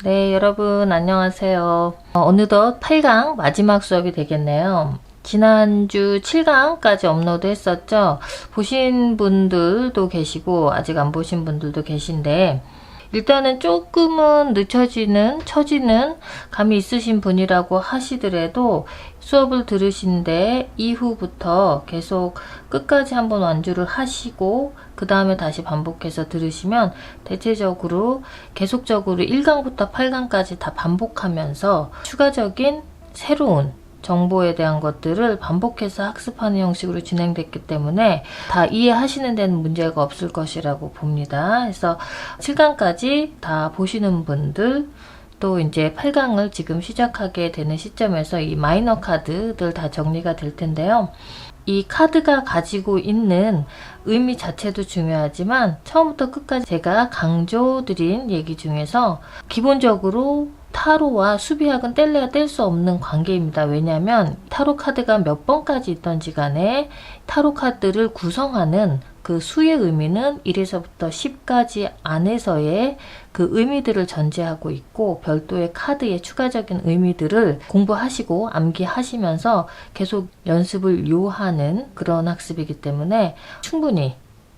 네, 여러분 안녕하세요. 어느덧 8강 마지막 수업이 되겠네요. 지난주 7강까지 업로드 했었죠. 보신 분들도 계시고 아직 안 보신 분들도 계신데 일단은 조금은 처지는 감이 있으신 분이라고 하시더라도 수업을 들으신데 이후부터 계속 끝까지 한번 완주를 하시고 그 다음에 다시 반복해서 들으시면 대체적으로 계속적으로 1강부터 8강까지 다 반복하면서 추가적인 새로운 정보에 대한 것들을 반복해서 학습하는 형식으로 진행됐기 때문에 다 이해하시는 데는 문제가 없을 것이라고 봅니다. 그래서 7강까지 다 보시는 분들 또 이제 8강을 지금 시작하게 되는 시점에서 이 마이너 카드들 다 정리가 될 텐데요. 이 카드가 가지고 있는 의미 자체도 중요하지만 처음부터 끝까지 제가 강조드린 얘기 중에서 기본적으로 타로와 수비학은 뗄래야 뗄 수 없는 관계입니다. 왜냐하면 타로 카드가 몇 번까지 있던지 간에 타로 카드를 구성하는 그 수의 의미는 1에서부터 10까지 안에서의 그 의미들을 전제하고 있고 별도의 카드의 추가적인 의미들을 공부하시고 암기하시면서 계속 연습을 요하는 그런 학습이기 때문에 충분히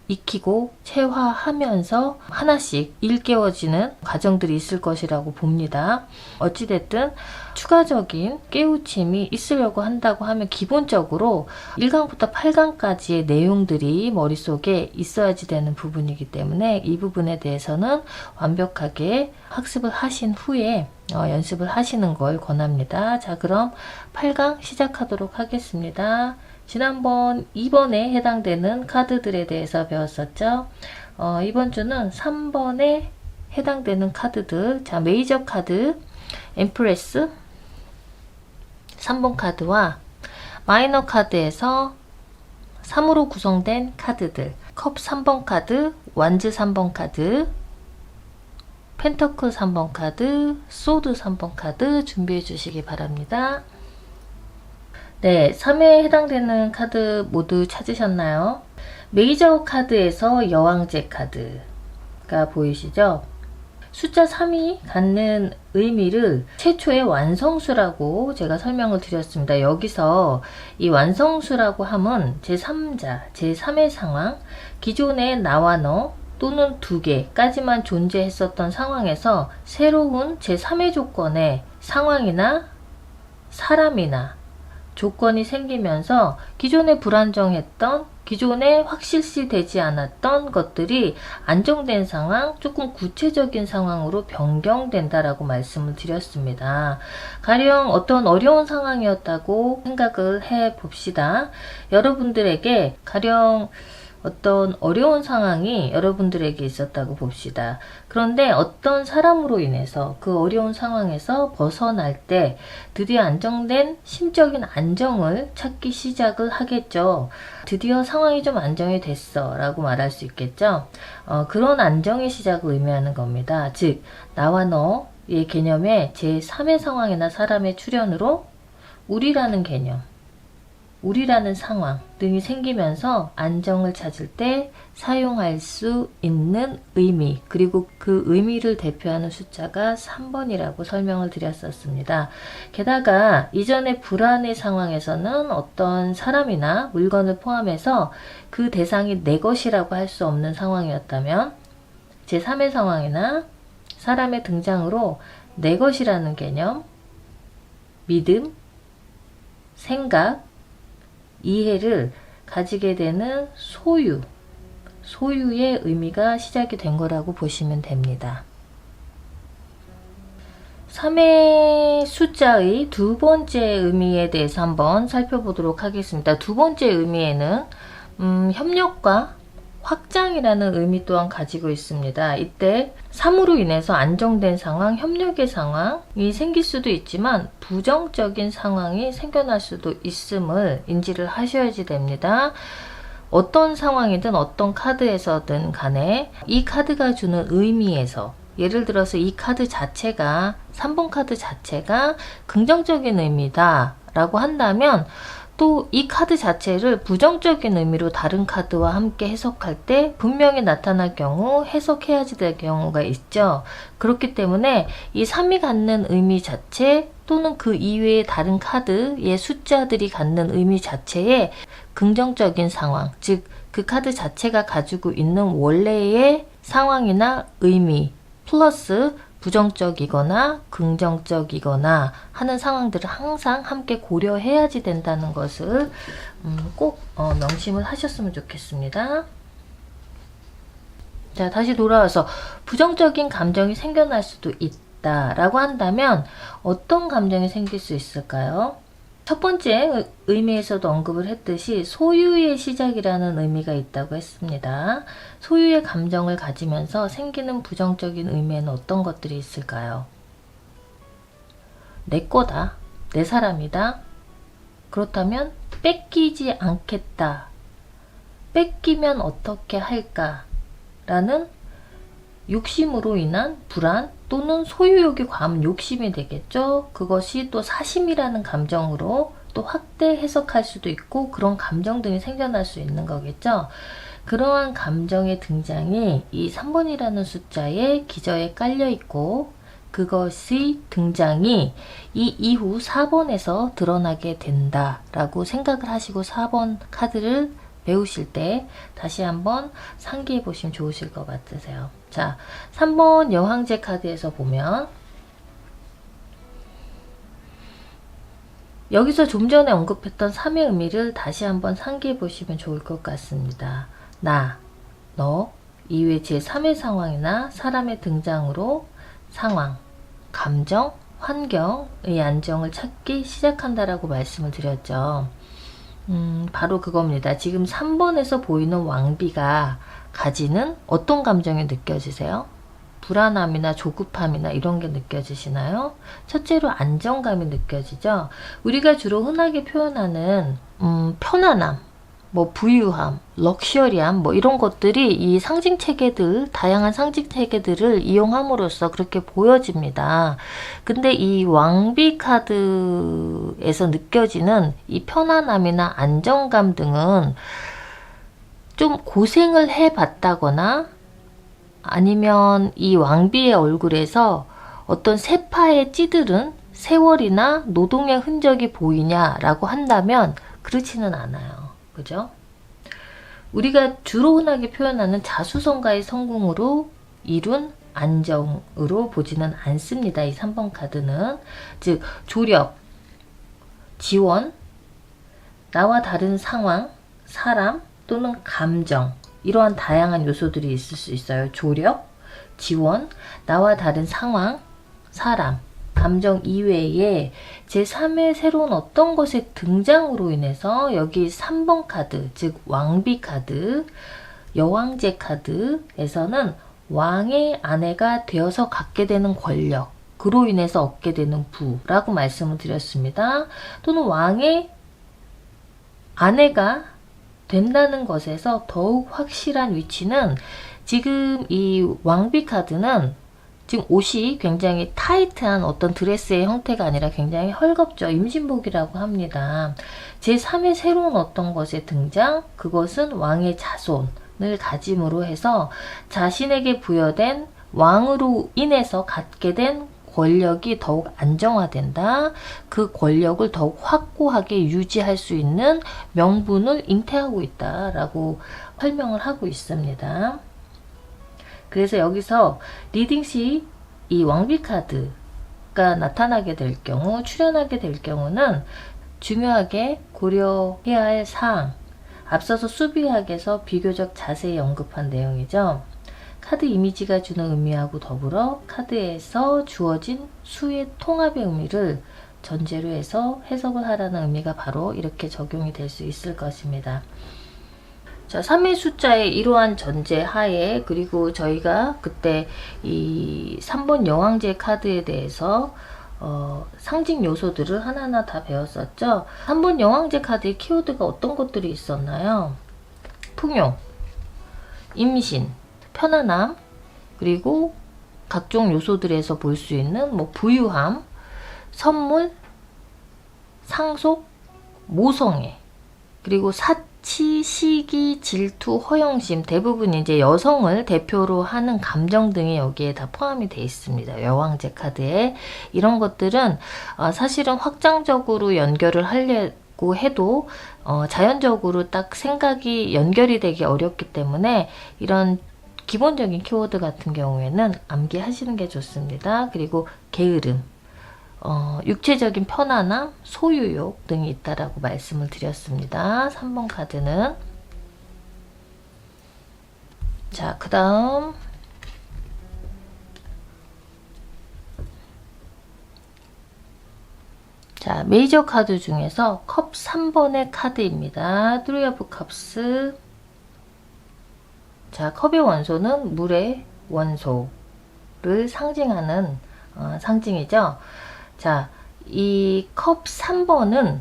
익히고 체화하면서 하나씩 일깨워지는 과정들이 있을 것이라고 봅니다. 어찌됐든 추가적인 깨우침이 있으려고 한다고 하면 기본적으로 1강부터 8강까지의 내용들이 머릿속에 있어야지 되는 부분이기 때문에 이 부분에 대해서는 완벽하게 학습을 하신 후에 연습을 하시는 걸 권합니다. 자, 그럼 8강 시작하도록 하겠습니다. 지난번 2번에 해당되는 카드들에 대해서 배웠었죠. 이번 주는 3번에 해당되는 카드들. 자, 메이저 카드, 엠프레스 3번 카드와 마이너 카드에서 3으로 구성된 카드들. 컵 3번 카드, 완즈 3번 카드, 펜터클 3번 카드, 소드 3번 카드 준비해 주시기 바랍니다. 네, 3회에 해당되는 카드 모두 찾으셨나요? 메이저 카드에서 여왕제 카드가 보이시죠? 숫자 3이 갖는 의미를 최초의 완성수라고 제가 설명을 드렸습니다. 여기서 이 완성수라고 함은 제3자, 제3의 상황, 기존의 나와 너 또는 두 개까지만 존재했었던 상황에서 새로운 제3의 조건의 상황이나 사람이나 조건이 생기면서 기존에 불안정했던 기존에 확실시 되지 않았던 것들이 안정된 상황, 조금 구체적인 상황으로 변경된다라고 말씀을 드렸습니다. 가령 어떤 어려운 상황이었다고 생각을 해 봅시다. 여러분들에게 가령 어떤 어려운 상황이 여러분들에게 있었다고 봅시다. 그런데 어떤 사람으로 인해서 그 어려운 상황에서 벗어날 때 드디어 안정된 심적인 안정을 찾기 시작을 하겠죠. 드디어 상황이 좀 안정이 됐어 라고 말할 수 있겠죠. 그런 안정의 시작을 의미하는 겁니다. 즉 나와 너의 개념에 제3의 상황이나 사람의 출현으로 우리라는 개념, 우리라는 상황 등이 생기면서 안정을 찾을 때 사용할 수 있는 의미, 그리고 그 의미를 대표하는 숫자가 3번이라고 설명을 드렸었습니다. 게다가 이전의 불안의 상황에서는 어떤 사람이나 물건을 포함해서 그 대상이 내 것이라고 할 수 없는 상황이었다면 제3의 상황이나 사람의 등장으로 내 것이라는 개념, 믿음, 생각, 이해를 가지게 되는 소유의 의미가 시작이 된 거라고 보시면 됩니다. 3의 숫자의 두 번째 의미에 대해서 한번 살펴보도록 하겠습니다. 두 번째 의미에는 협력과 확장이라는 의미 또한 가지고 있습니다. 이때 3으로 인해서 안정된 상황, 협력의 상황이 생길 수도 있지만 부정적인 상황이 생겨날 수도 있음을 인지를 하셔야지 됩니다. 어떤 상황이든 어떤 카드에서든 간에 이 카드가 주는 의미에서 예를 들어서 이 카드 자체가 3번 카드 자체가 긍정적인 의미다 라고 한다면 또 이 카드 자체를 부정적인 의미로 다른 카드와 함께 해석할 때 분명히 나타날 경우 해석해야지 될 경우가 있죠. 그렇기 때문에 이 3이 갖는 의미 자체 또는 그 이외의 다른 카드의 숫자들이 갖는 의미 자체에 긍정적인 상황, 즉 그 카드 자체가 가지고 있는 원래의 상황이나 의미 플러스 부정적이거나 긍정적이거나 하는 상황들을 항상 함께 고려해야지 된다는 것을 꼭 명심을 하셨으면 좋겠습니다. 자, 다시 돌아와서 부정적인 감정이 생겨날 수도 있다라고 한다면 어떤 감정이 생길 수 있을까요? 첫 번째 의미에서도 언급을 했듯이 소유의 시작이라는 의미가 있다고 했습니다. 소유의 감정을 가지면서 생기는 부정적인 의미에는 어떤 것들이 있을까요? 내 거다. 내 사람이다. 그렇다면 뺏기지 않겠다. 뺏기면 어떻게 할까? 라는 욕심으로 인한 불안 또는 소유욕이 과한 욕심이 되겠죠. 그것이 또 사심이라는 감정으로 또 확대 해석할 수도 있고 그런 감정 등이 생겨날 수 있는 거겠죠. 그러한 감정의 등장이 이 3번이라는 숫자의 기저에 깔려 있고 그것의 등장이 이 이후 4번에서 드러나게 된다라고 생각을 하시고 4번 카드를 배우실 때 다시 한번 상기해 보시면 좋으실 것 같으세요. 자, 3번 여왕제 카드에서 보면 여기서 좀 전에 언급했던 3의 의미를 다시 한번 상기해 보시면 좋을 것 같습니다. 나, 너, 이외 제3의 상황이나 사람의 등장으로 상황, 감정, 환경의 안정을 찾기 시작한다라고 말씀을 드렸죠. 바로 그겁니다. 지금 3번에서 보이는 왕비가 가지는 어떤 감정이 느껴지세요? 불안함이나 조급함이나 이런 게 느껴지시나요? 첫째로 안정감이 느껴지죠? 우리가 주로 흔하게 표현하는 편안함, 뭐 부유함, 럭셔리함 뭐 이런 것들이 이 상징 체계들, 다양한 상징 체계들을 이용함으로써 그렇게 보여집니다. 근데 이 왕비 카드에서 느껴지는 이 편안함이나 안정감 등은 좀 고생을 해봤다거나 아니면 이 왕비의 얼굴에서 어떤 세파에 찌들은 세월이나 노동의 흔적이 보이냐라고 한다면 그렇지는 않아요. 그죠? 우리가 주로 흔하게 표현하는 자수성가의 성공으로 이룬 안정으로 보지는 않습니다. 이 3번 카드는. 즉 조력, 지원, 나와 다른 상황, 사람 또는 감정 이러한 다양한 요소들이 있을 수 있어요. 조력, 지원, 나와 다른 상황, 사람, 감정 이외에 제3의 새로운 어떤 것의 등장으로 인해서 여기 3번 카드, 즉 왕비 카드, 여왕제 카드에서는 왕의 아내가 되어서 갖게 되는 권력, 그로 인해서 얻게 되는 부라고 말씀을 드렸습니다. 또는 왕의 아내가 된다는 것에서 더욱 확실한 위치는 지금 이 왕비 카드는 지금 옷이 굉장히 타이트한 어떤 드레스의 형태가 아니라 굉장히 헐겁죠. 임신복이라고 합니다. 제3의 새로운 어떤 것의 등장, 그것은 왕의 자손을 가짐으로 해서 자신에게 부여된 왕으로 인해서 갖게 된 권력이 더욱 안정화된다. 그 권력을 더욱 확고하게 유지할 수 있는 명분을 잉태하고 있다라고 설명을 하고 있습니다. 그래서 여기서 리딩 시 이 왕비 카드가 나타나게 될 경우, 출현하게 될 경우는 중요하게 고려해야 할 사항, 앞서서 수비학에서 비교적 자세히 언급한 내용이죠. 카드 이미지가 주는 의미하고 더불어 카드에서 주어진 수의 통합의 의미를 전제로 해서 해석을 하라는 의미가 바로 이렇게 적용이 될 수 있을 것입니다. 자, 3의 숫자의 이러한 전제 하에, 그리고 저희가 그때 이 3번 여왕제 카드에 대해서 상징 요소들을 하나하나 다 배웠었죠. 3번 여왕제 카드의 키워드가 어떤 것들이 있었나요? 풍요, 임신, 편안함, 그리고 각종 요소들에서 볼 수 있는 뭐 부유함, 선물, 상속, 모성애, 그리고 사치, 시기, 질투, 허영심, 대부분 이제 여성을 대표로 하는 감정 등이 여기에 다 포함이 되어 있습니다. 여왕제 카드에. 이런 것들은 사실은 확장적으로 연결을 하려고 해도 자연적으로 딱 생각이 연결이 되기 어렵기 때문에 이런 기본적인 키워드 같은 경우에는 암기하시는 게 좋습니다. 그리고 게으름, 육체적인 편안함, 소유욕 등이 있다라고 말씀을 드렸습니다. 3번 카드는. 자, 그 다음 자, 메이저 카드 중에서 컵 3번의 카드입니다. Three of Cups. 자, 컵의 원소는 물의 원소를 상징하는 상징이죠. 자, 이 컵 3번은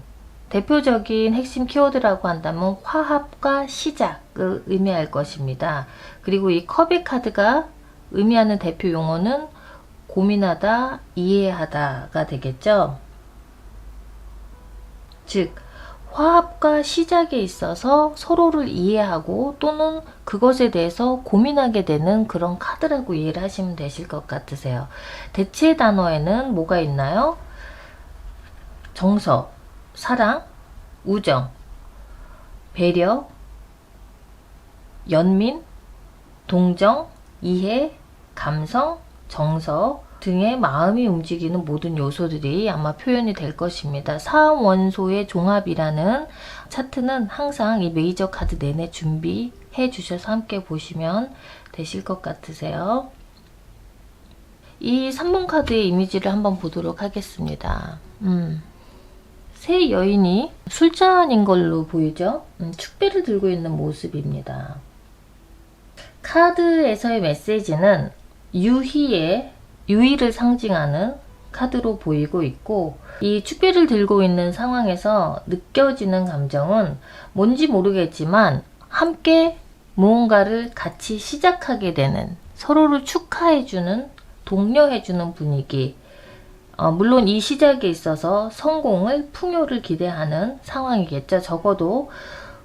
대표적인 핵심 키워드라고 한다면 화합과 시작을 의미할 것입니다. 그리고 이 컵의 카드가 의미하는 대표 용어는 고민하다, 이해하다가 되겠죠. 즉, 화합과 시작에 있어서 서로를 이해하고 또는 그것에 대해서 고민하게 되는 그런 카드라고 이해를 하시면 되실 것 같으세요. 대체 단어에는 뭐가 있나요? 정서, 사랑, 우정, 배려, 연민, 동정, 이해, 감성, 정서 등의 마음이 움직이는 모든 요소들이 아마 표현이 될 것입니다. 4원소의 종합이라는 차트는 항상 이 메이저 카드 내내 준비해 주셔서 함께 보시면 되실 것 같으세요. 이 3번 카드의 이미지를 한번 보도록 하겠습니다. 세 여인이 술잔인 걸로 보이죠? 축배를 들고 있는 모습입니다. 카드에서의 메시지는 유의를 상징하는 카드로 보이고 있고, 이 축배를 들고 있는 상황에서 느껴지는 감정은 뭔지 모르겠지만 함께 무언가를 같이 시작하게 되는, 서로를 축하해주는, 독려해주는 분위기. 물론 이 시작에 있어서 성공을, 풍요를 기대하는 상황이겠죠. 적어도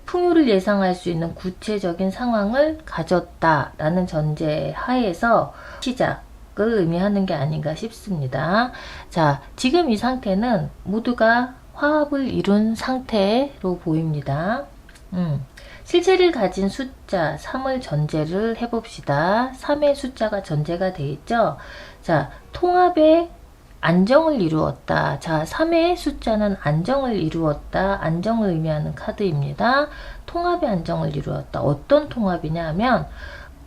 풍요를 예상할 수 있는 구체적인 상황을 가졌다라는 전제 하에서 시작을 의미하는 게 아닌가 싶습니다. 자, 지금 이 상태는 모두가 화합을 이룬 상태로 보입니다. 실체를 가진 숫자 3을 전제를 해봅시다. 3의 숫자가 전제가 되어 있죠. 자, 통합의 안정을 이루었다. 자, 3의 숫자는 안정을 이루었다. 안정을 의미하는 카드입니다. 통합의 안정을 이루었다. 어떤 통합이냐 하면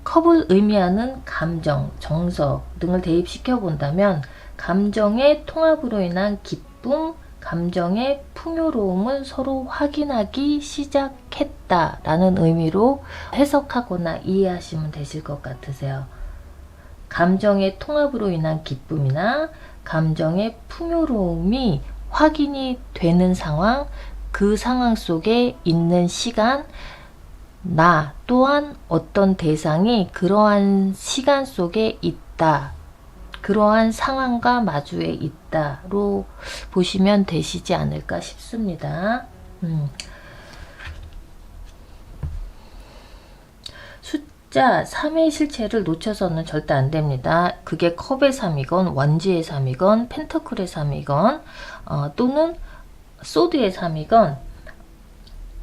컵을 의미하는 감정, 정서 등을 대입시켜 본다면 감정의 통합으로 인한 기쁨, 감정의 풍요로움을 서로 확인하기 시작했다라는 의미로 해석하거나 이해하시면 되실 것 같으세요. 감정의 통합으로 인한 기쁨이나 감정의 풍요로움이 확인이 되는 상황, 그 상황 속에 있는 시간, 나 또한 어떤 대상이 그러한 시간 속에 있다, 그러한 상황과 마주해 있다로 보시면 되시지 않을까 싶습니다. 숫자 3의 실체를 놓쳐서는 절대 안 됩니다. 그게 컵의 3이건 원지의 3이건 펜터클의 3이건 또는 소드의 3이건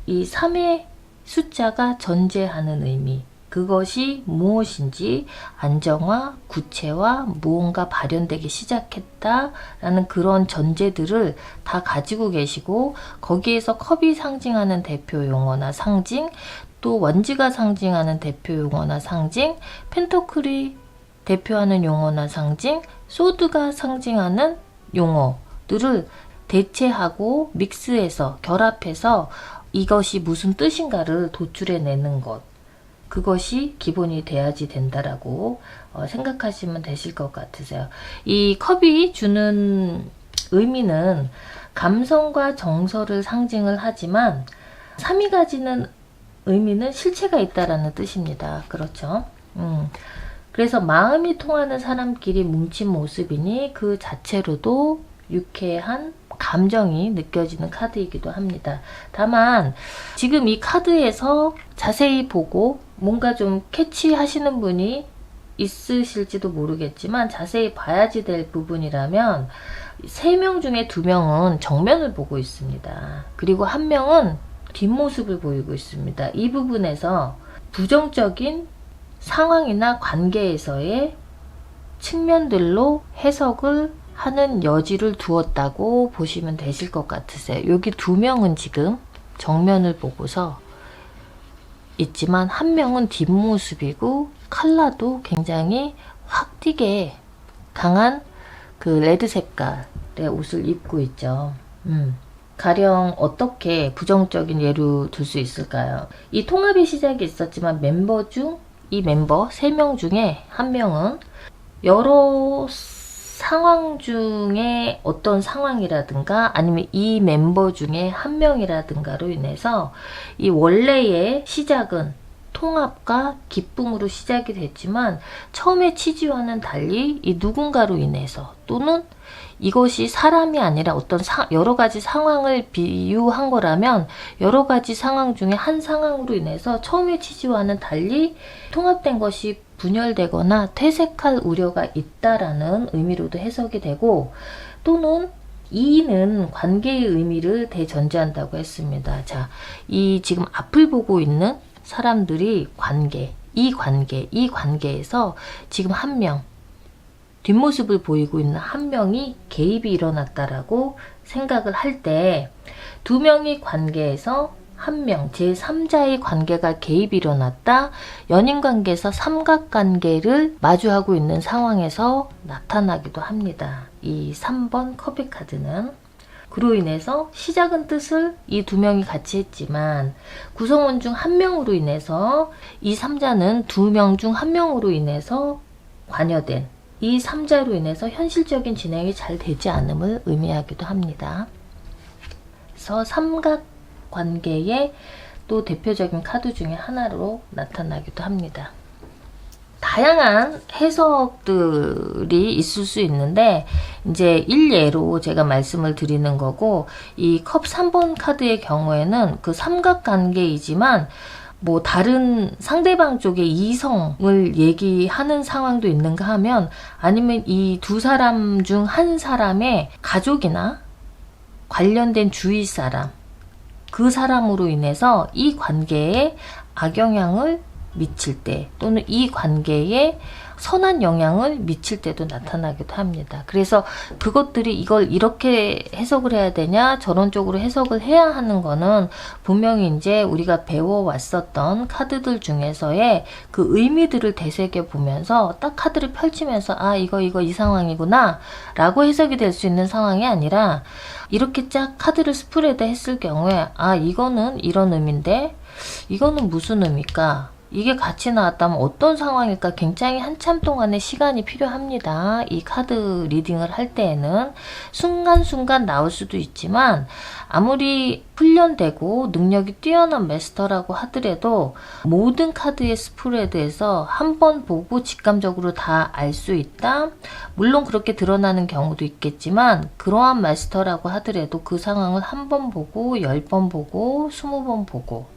이 3의 숫자가 전제하는 의미, 그것이 무엇인지 안정화, 구체화, 무언가 발현되기 시작했다라는 그런 전제들을 다 가지고 계시고, 거기에서 컵이 상징하는 대표 용어나 상징, 또 원지가 상징하는 대표 용어나 상징, 펜터클이 대표하는 용어나 상징, 소드가 상징하는 용어들을 대체하고 믹스해서 결합해서 이것이 무슨 뜻인가를 도출해내는 것, 그것이 기본이 돼야지 된다라고 생각하시면 되실 것 같으세요. 이 컵이 주는 의미는 감성과 정서를 상징을 하지만 3이 가지는 의미는 실체가 있다라는 뜻입니다. 그렇죠? 그래서 마음이 통하는 사람끼리 뭉친 모습이니 그 자체로도 유쾌한 감정이 느껴지는 카드이기도 합니다. 다만 지금 이 카드에서 자세히 보고 뭔가 좀 캐치하시는 분이 있으실지도 모르겠지만 자세히 봐야지 될 부분이라면 3명 중에 2명은 정면을 보고 있습니다. 그리고 1명은 뒷모습을 보이고 있습니다. 이 부분에서 부정적인 상황이나 관계에서의 측면들로 해석을 하는 여지를 두었다고 보시면 되실 것 같으세요. 여기 2명은 지금 정면을 보고서 있지만 1명은 뒷모습이고 컬러도 굉장히 확 튀게 강한 그 레드 색깔의 옷을 입고 있죠. 가령 어떻게 부정적인 예로 들 수 있을까요? 이 통합의 시작이 있었지만 이 멤버 3명 중에 1명은 여러 상황 중에 어떤 상황이라든가 아니면 이 멤버 중에 1명이라든가로 인해서 이 원래의 시작은 통합과 기쁨으로 시작이 됐지만 처음의 취지와는 달리 이 누군가로 인해서 또는 이것이 사람이 아니라 어떤 여러 가지 상황을 비유한 거라면 여러 가지 상황 중에 한 상황으로 인해서 처음의 취지와는 달리 통합된 것이 분열되거나 퇴색할 우려가 있다라는 의미로도 해석이 되고 또는 이는 관계의 의미를 대전제한다고 했습니다. 자, 이 지금 앞을 보고 있는 사람들이 이 관계에서 지금 1명, 뒷모습을 보이고 있는 1명이 개입이 일어났다라고 생각을 할 때 2명의 관계에서 1명, 제3자의 관계가 개입이 일어났다. 연인관계에서 삼각관계를 마주하고 있는 상황에서 나타나기도 합니다. 이 3번 컵의 카드는 그로 인해서 시작은 뜻을 이 2명이 같이 했지만 구성원 중 1명으로 인해서 이 3자는 2명 중 1명으로 인해서 관여된 이 3자로 인해서 현실적인 진행이 잘 되지 않음을 의미하기도 합니다. 그래서 삼각관계의 또 대표적인 카드 중에 하나로 나타나기도 합니다. 다양한 해석들이 있을 수 있는데 이제 일례로 제가 말씀을 드리는 거고 이 컵 3번 카드의 경우에는 그 삼각관계이지만 뭐 다른 상대방 쪽의 이성을 얘기하는 상황도 있는가 하면 아니면 이 2사람 중 한 사람의 가족이나 관련된 주위 사람 그 사람으로 인해서 이 관계에 악영향을 미칠 때 또는 이 관계에 선한 영향을 미칠 때도 나타나기도 합니다. 그래서 그것들이 이걸 이렇게 해석을 해야 되냐 저런 쪽으로 해석을 해야 하는 거는 분명히 이제 우리가 배워왔었던 카드들 중에서의 그 의미들을 되새겨 보면서 딱 카드를 펼치면서 아 이거 이 상황이구나 라고 해석이 될 수 있는 상황이 아니라 이렇게 쫙 카드를 스프레드 했을 경우에 아 이거는 이런 의미인데 이거는 무슨 의미일까? 이게 같이 나왔다면 어떤 상황일까? 굉장히 한참 동안의 시간이 필요합니다. 이 카드 리딩을 할 때에는 순간순간 나올 수도 있지만 아무리 훈련되고 능력이 뛰어난 마스터라고 하더라도 모든 카드의 스프레드에서 한 번 보고 직감적으로 다 알 수 있다. 물론 그렇게 드러나는 경우도 있겠지만 그러한 마스터라고 하더라도 그 상황을 한 번 보고 10번 보고 20번 보고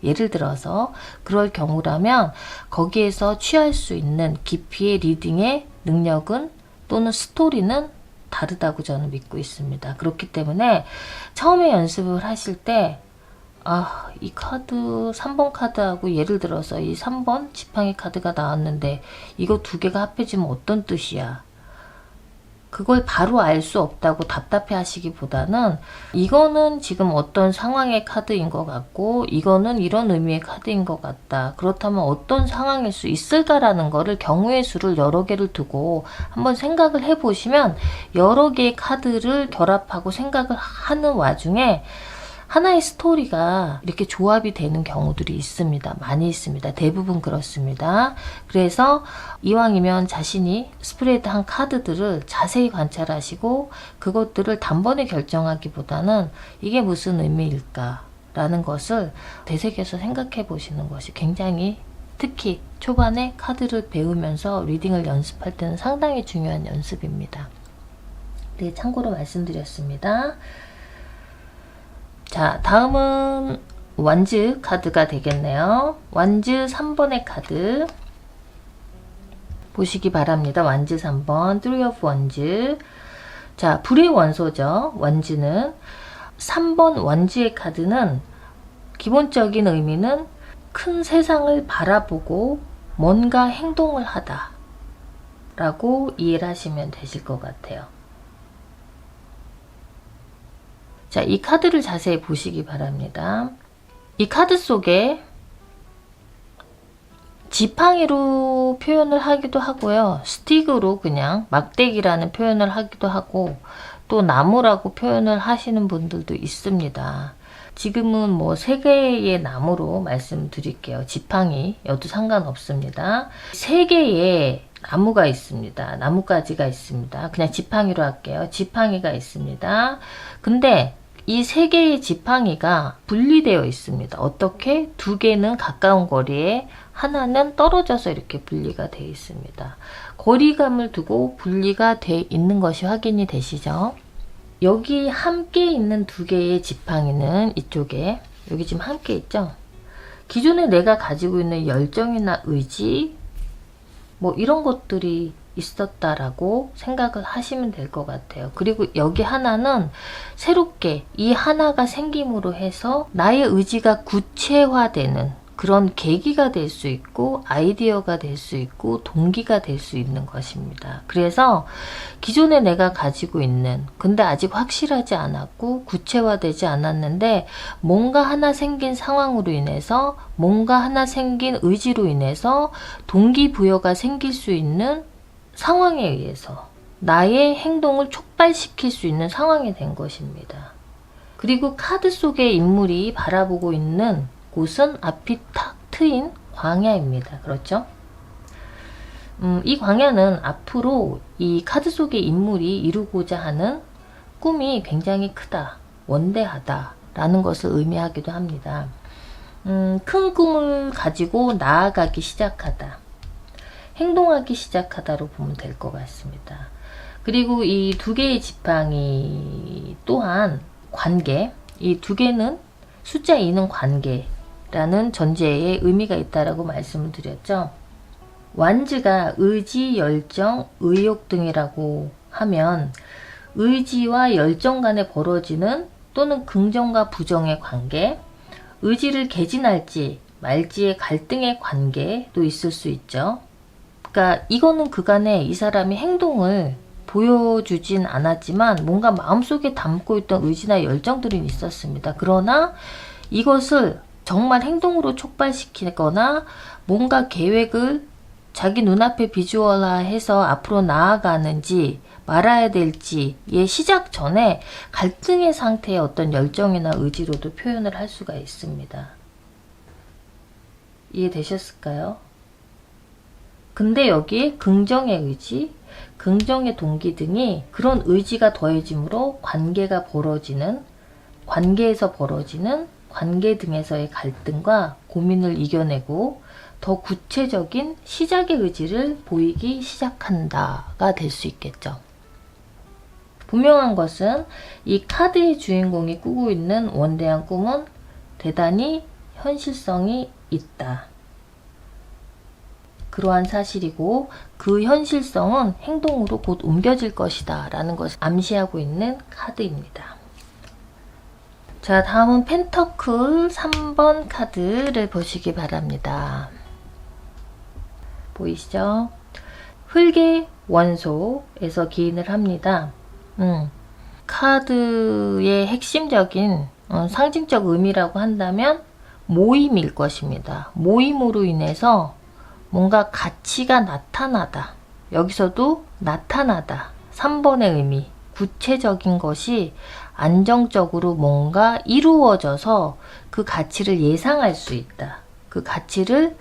예를 들어서 그럴 경우라면 거기에서 취할 수 있는 깊이의 리딩의 능력은 또는 스토리는 다르다고 저는 믿고 있습니다. 그렇기 때문에 처음에 연습을 하실 때 이 카드 3번 카드하고 예를 들어서 이 3번 지팡이 카드가 나왔는데 이거 2개가 합해지면 어떤 뜻이야? 그걸 바로 알 수 없다고 답답해 하시기보다는 이거는 지금 어떤 상황의 카드인 것 같고 이거는 이런 의미의 카드인 것 같다. 그렇다면 어떤 상황일 수 있을까라는 거를 경우의 수를 여러 개를 두고 한번 생각을 해보시면 여러 개의 카드를 결합하고 생각을 하는 와중에 하나의 스토리가 이렇게 조합이 되는 경우들이 있습니다. 많이 있습니다. 대부분 그렇습니다. 그래서 이왕이면 자신이 스프레드한 카드들을 자세히 관찰하시고 그것들을 단번에 결정하기보다는 이게 무슨 의미일까? 라는 것을 되새겨서 생각해 보시는 것이 굉장히 특히 초반에 카드를 배우면서 리딩을 연습할 때는 상당히 중요한 연습입니다. 네, 참고로 말씀드렸습니다. 자, 다음은 완즈 카드가 되겠네요. 완즈 3번의 카드 보시기 바랍니다. 완즈 3번, 3 of 완즈. 자, 불의 원소죠. 완즈는 3번 완즈의 카드는 기본적인 의미는 큰 세상을 바라보고 뭔가 행동을 하다 라고 이해를 하시면 되실 것 같아요. 자, 이 카드를 자세히 보시기 바랍니다. 이 카드 속에 지팡이로 표현을 하기도 하고요. 스틱으로 그냥 막대기라는 표현을 하기도 하고 또 나무라고 표현을 하시는 분들도 있습니다. 지금은 뭐 3개의 나무로 말씀드릴게요. 지팡이여도 상관없습니다. 3개의 나무가 있습니다. 나뭇가지가 있습니다. 그냥 지팡이로 할게요. 지팡이가 있습니다. 근데 이 3개의 지팡이가 분리되어 있습니다. 어떻게? 2개는 가까운 거리에, 하나는 떨어져서 이렇게 분리가 되어 있습니다. 거리감을 두고 분리가 되어 있는 것이 확인이 되시죠? 여기 함께 있는 2개의 지팡이는 이쪽에, 여기 지금 함께 있죠? 기존에 내가 가지고 있는 열정이나 의지, 뭐 이런 것들이 있었다라고 생각을 하시면 될 것 같아요. 그리고 여기 하나는 새롭게 이 하나가 생김으로 해서 나의 의지가 구체화되는 그런 계기가 될 수 있고 아이디어가 될 수 있고 동기가 될 수 있는 것입니다. 그래서 기존에 내가 가지고 있는 근데 아직 확실하지 않았고 구체화되지 않았는데 뭔가 하나 생긴 상황으로 인해서 뭔가 하나 생긴 의지로 인해서 동기부여가 생길 수 있는 상황에 의해서 나의 행동을 촉발시킬 수 있는 상황이 된 것입니다. 그리고 카드 속의 인물이 바라보고 있는 곳은 앞이 탁 트인 광야입니다. 그렇죠? 이 광야는 앞으로 이 카드 속의 인물이 이루고자 하는 꿈이 굉장히 크다, 원대하다 라는 것을 의미하기도 합니다. 큰 꿈을 가지고 나아가기 시작하다, 행동하기 시작하다로 보면 될 것 같습니다. 그리고 이 2개의 지팡이 또한 관계, 이 2개는 숫자 2는 관계라는 전제에 의미가 있다라고 말씀을 드렸죠. 완즈가 의지, 열정, 의욕 등이라고 하면 의지와 열정 간에 벌어지는 또는 긍정과 부정의 관계, 의지를 개진할지 말지의 갈등의 관계도 있을 수 있죠. 그러니까 이거는 그간에 이 사람이 행동을 보여주진 않았지만 뭔가 마음속에 담고 있던 의지나 열정들이 있었습니다. 그러나 이것을 정말 행동으로 촉발시키거나 뭔가 계획을 자기 눈앞에 비주얼화해서 앞으로 나아가는지 말아야 될지의 시작 전에 갈등의 상태의 어떤 열정이나 의지로도 표현을 할 수가 있습니다. 이해되셨을까요? 근데 여기에 긍정의 의지, 긍정의 동기 등이 그런 의지가 더해짐으로 관계가 벌어지는, 관계에서 벌어지는 관계 등에서의 갈등과 고민을 이겨내고 더 구체적인 시작의 의지를 보이기 시작한다가 될 수 있겠죠. 분명한 것은 이 카드의 주인공이 꾸고 있는 원대한 꿈은 대단히 현실성이 있다. 그러한 사실이고 그 현실성은 행동으로 곧 옮겨질 것이다 라는 것을 암시하고 있는 카드입니다. 자, 다음은 펜터클 3번 카드를 보시기 바랍니다. 보이시죠? 흙의 원소에서 기인을 합니다. 카드의 핵심적인 상징적 의미라고 한다면 모임일 것입니다. 모임으로 인해서 뭔가 가치가 나타나다. 여기서도 나타나다. 3번의 의미. 구체적인 것이 안정적으로 뭔가 이루어져서 그 가치를 예상할 수 있다. 그 가치를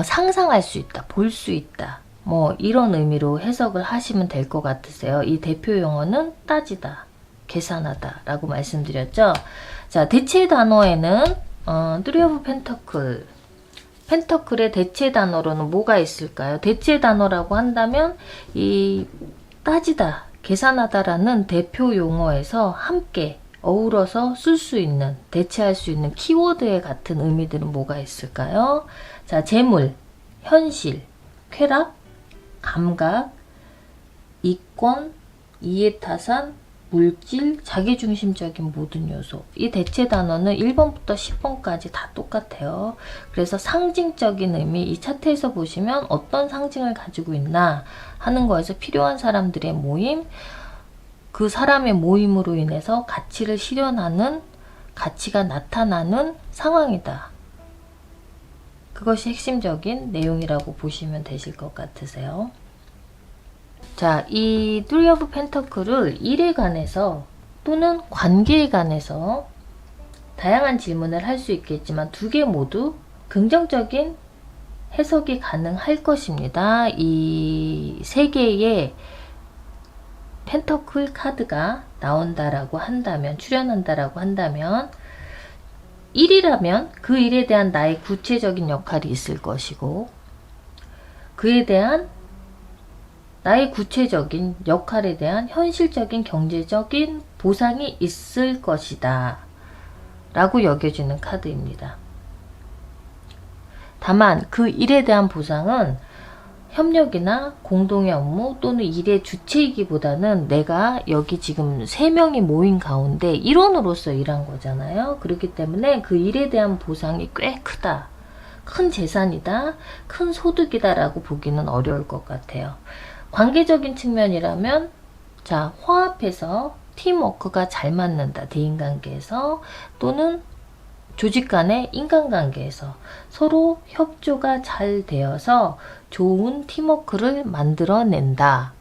상상할 수 있다. 볼 수 있다. 뭐 이런 의미로 해석을 하시면 될 것 같으세요. 이 대표 용어는 따지다, 계산하다 라고 말씀드렸죠. 자, 대체 단어에는 3 of 펜터클, 펜터클의 대체 단어로는 뭐가 있을까요? 대체 단어라고 한다면 이 따지다, 계산하다라는 대표 용어에서 함께 어우러서 쓸 수 있는, 대체할 수 있는 키워드의 같은 의미들은 뭐가 있을까요? 자, 재물, 현실, 쾌락, 감각, 이권, 이해타산, 물질, 자기중심적인 모든 요소. 이 대체 단어는 1번부터 10번까지 다 똑같아요. 그래서 상징적인 의미, 이 차트에서 보시면 어떤 상징을 가지고 있나 하는 거에서 필요한 사람들의 모임, 그 사람의 모임으로 인해서 가치를 실현하는, 가치가 나타나는 상황이다. 그것이 핵심적인 내용이라고 보시면 되실 것 같으세요. 자, 이 Three of Pentacle을 일에 관해서 또는 관계에 관해서 다양한 질문을 할 수 있겠지만 두 개 모두 긍정적인 해석이 가능할 것입니다. 이 세 개의 펜터클 카드가 나온다라고 한다면, 출현한다라고 한다면, 일이라면 그 일에 대한 나의 구체적인 역할이 있을 것이고, 그에 대한 나의 구체적인 역할에 대한 현실적인 경제적인 보상이 있을 것이다 라고 여겨지는 카드입니다. 다만 그 일에 대한 보상은 협력이나 공동의 업무 또는 일의 주체이기보다는 내가 여기 지금 3명이 모인 가운데 일원으로서 일한 거잖아요. 그렇기 때문에 그 일에 대한 보상이 꽤 크다, 큰 재산이다, 큰 소득이다 라고 보기는 어려울 것 같아요. 관계적인 측면이라면, 자, 화합해서 팀워크가 잘 맞는다, 대인관계에서, 또는 조직 간의 인간관계에서 서로 협조가 잘 되어서 좋은 팀워크를 만들어낸다.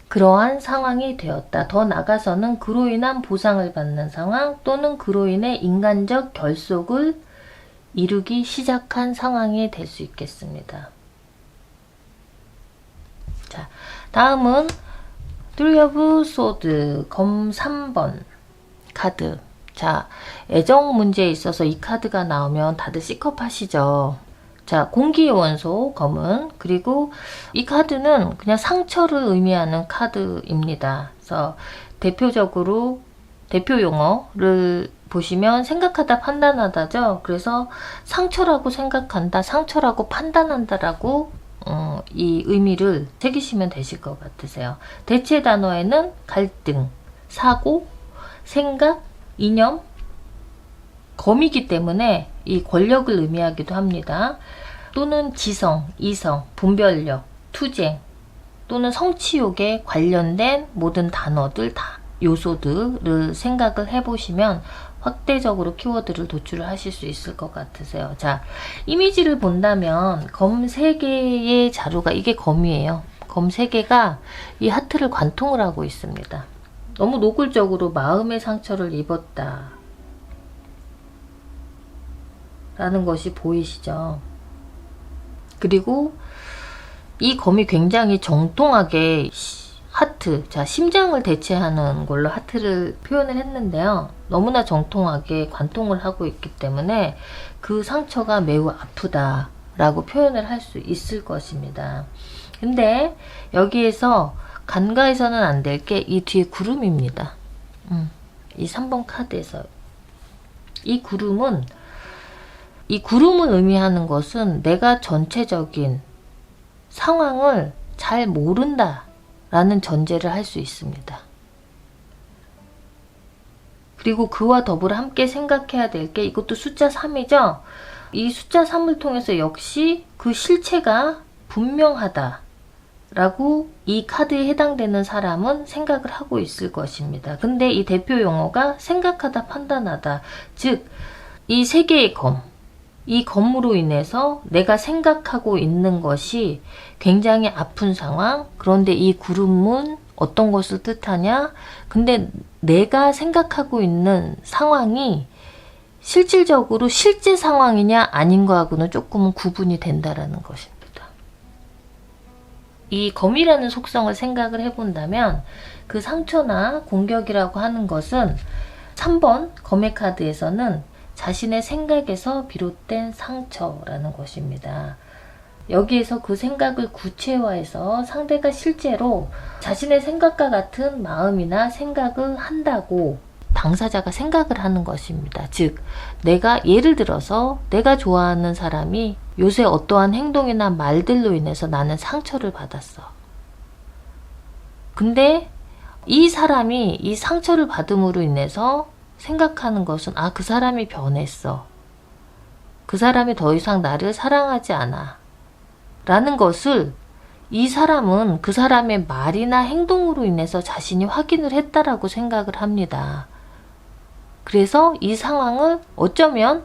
그러한 상황이 되었다. 더 나아가서는 그로 인한 보상을 받는 상황 또는 그로 인해 인간적 결속을 이루기 시작한 상황이 될 수 있겠습니다. 자, 다음은 Three of Swords, 검 3번 카드. 자, 애정 문제에 있어서 이 카드가 나오면 다들 C컵 하시죠. 자, 공기의 원소 검은, 그리고 이 카드는 그냥 상처를 의미하는 카드입니다. 그래서 대표적으로 대표 용어를 보시면 생각하다 판단하다죠. 그래서 상처라고 생각한다, 상처라고 판단한다라고 이 의미를 새기시면 되실 것 같으세요. 대체 단어에는 갈등, 사고, 생각, 이념, 검이기 때문에 이 권력을 의미하기도 합니다. 또는 지성, 이성, 분별력, 투쟁, 또는 성취욕에 관련된 모든 단어들, 다 요소들을 생각을 해보시면 확대적으로 키워드를 도출을 하실 수 있을 것 같으세요. 자, 이미지를 본다면 검 3개의 자루가, 이게 검이에요. 검 3개가 이 하트를 관통을 하고 있습니다. 너무 노골적으로 마음의 상처를 입었다 라는 것이 보이시죠? 그리고 이 검이 굉장히 정통하게 하트, 자, 심장을 대체하는 걸로 하트를 표현을 했는데요. 너무나 정통하게 관통을 하고 있기 때문에 그 상처가 매우 아프다 라고 표현을 할 수 있을 것입니다. 근데 여기에서 간과해서는 안 될 게 이 뒤에 구름입니다. 이 3번 카드에서 이 구름을 의미하는 것은 내가 전체적인 상황을 잘 모른다 라는 전제를 할 수 있습니다. 그리고 그와 더불어 함께 생각해야 될 게, 이것도 숫자 3이죠. 이 숫자 3을 통해서 역시 그 실체가 분명하다 라고 이 카드에 해당되는 사람은 생각을 하고 있을 것입니다. 근데 이 대표 용어가 생각하다, 판단하다, 즉 이 3개의 검, 이 검으로 인해서 내가 생각하고 있는 것이 굉장히 아픈 상황. 그런데 이 구름은 어떤 것을 뜻하냐? 근데 내가 생각하고 있는 상황이 실질적으로 실제 상황이냐 아닌 거하고는 조금은 구분이 된다라는 것입니다. 이 검이라는 속성을 생각을 해본다면 그 상처나 공격이라고 하는 것은 3번 검의 카드에서는 자신의 생각에서 비롯된 상처라는 것입니다. 여기에서 그 생각을 구체화해서 상대가 실제로 자신의 생각과 같은 마음이나 생각을 한다고 당사자가 생각을 하는 것입니다. 즉, 내가 예를 들어서 내가 좋아하는 사람이 요새 어떠한 행동이나 말들로 인해서 나는 상처를 받았어. 근데 이 사람이 이 상처를 받음으로 인해서 생각하는 것은 그 사람이 변했어. 그 사람이 더 이상 나를 사랑하지 않아. 라는 것을 이 사람은 그 사람의 말이나 행동으로 인해서 자신이 확인을 했다라고 생각을 합니다. 그래서 이 상황을 어쩌면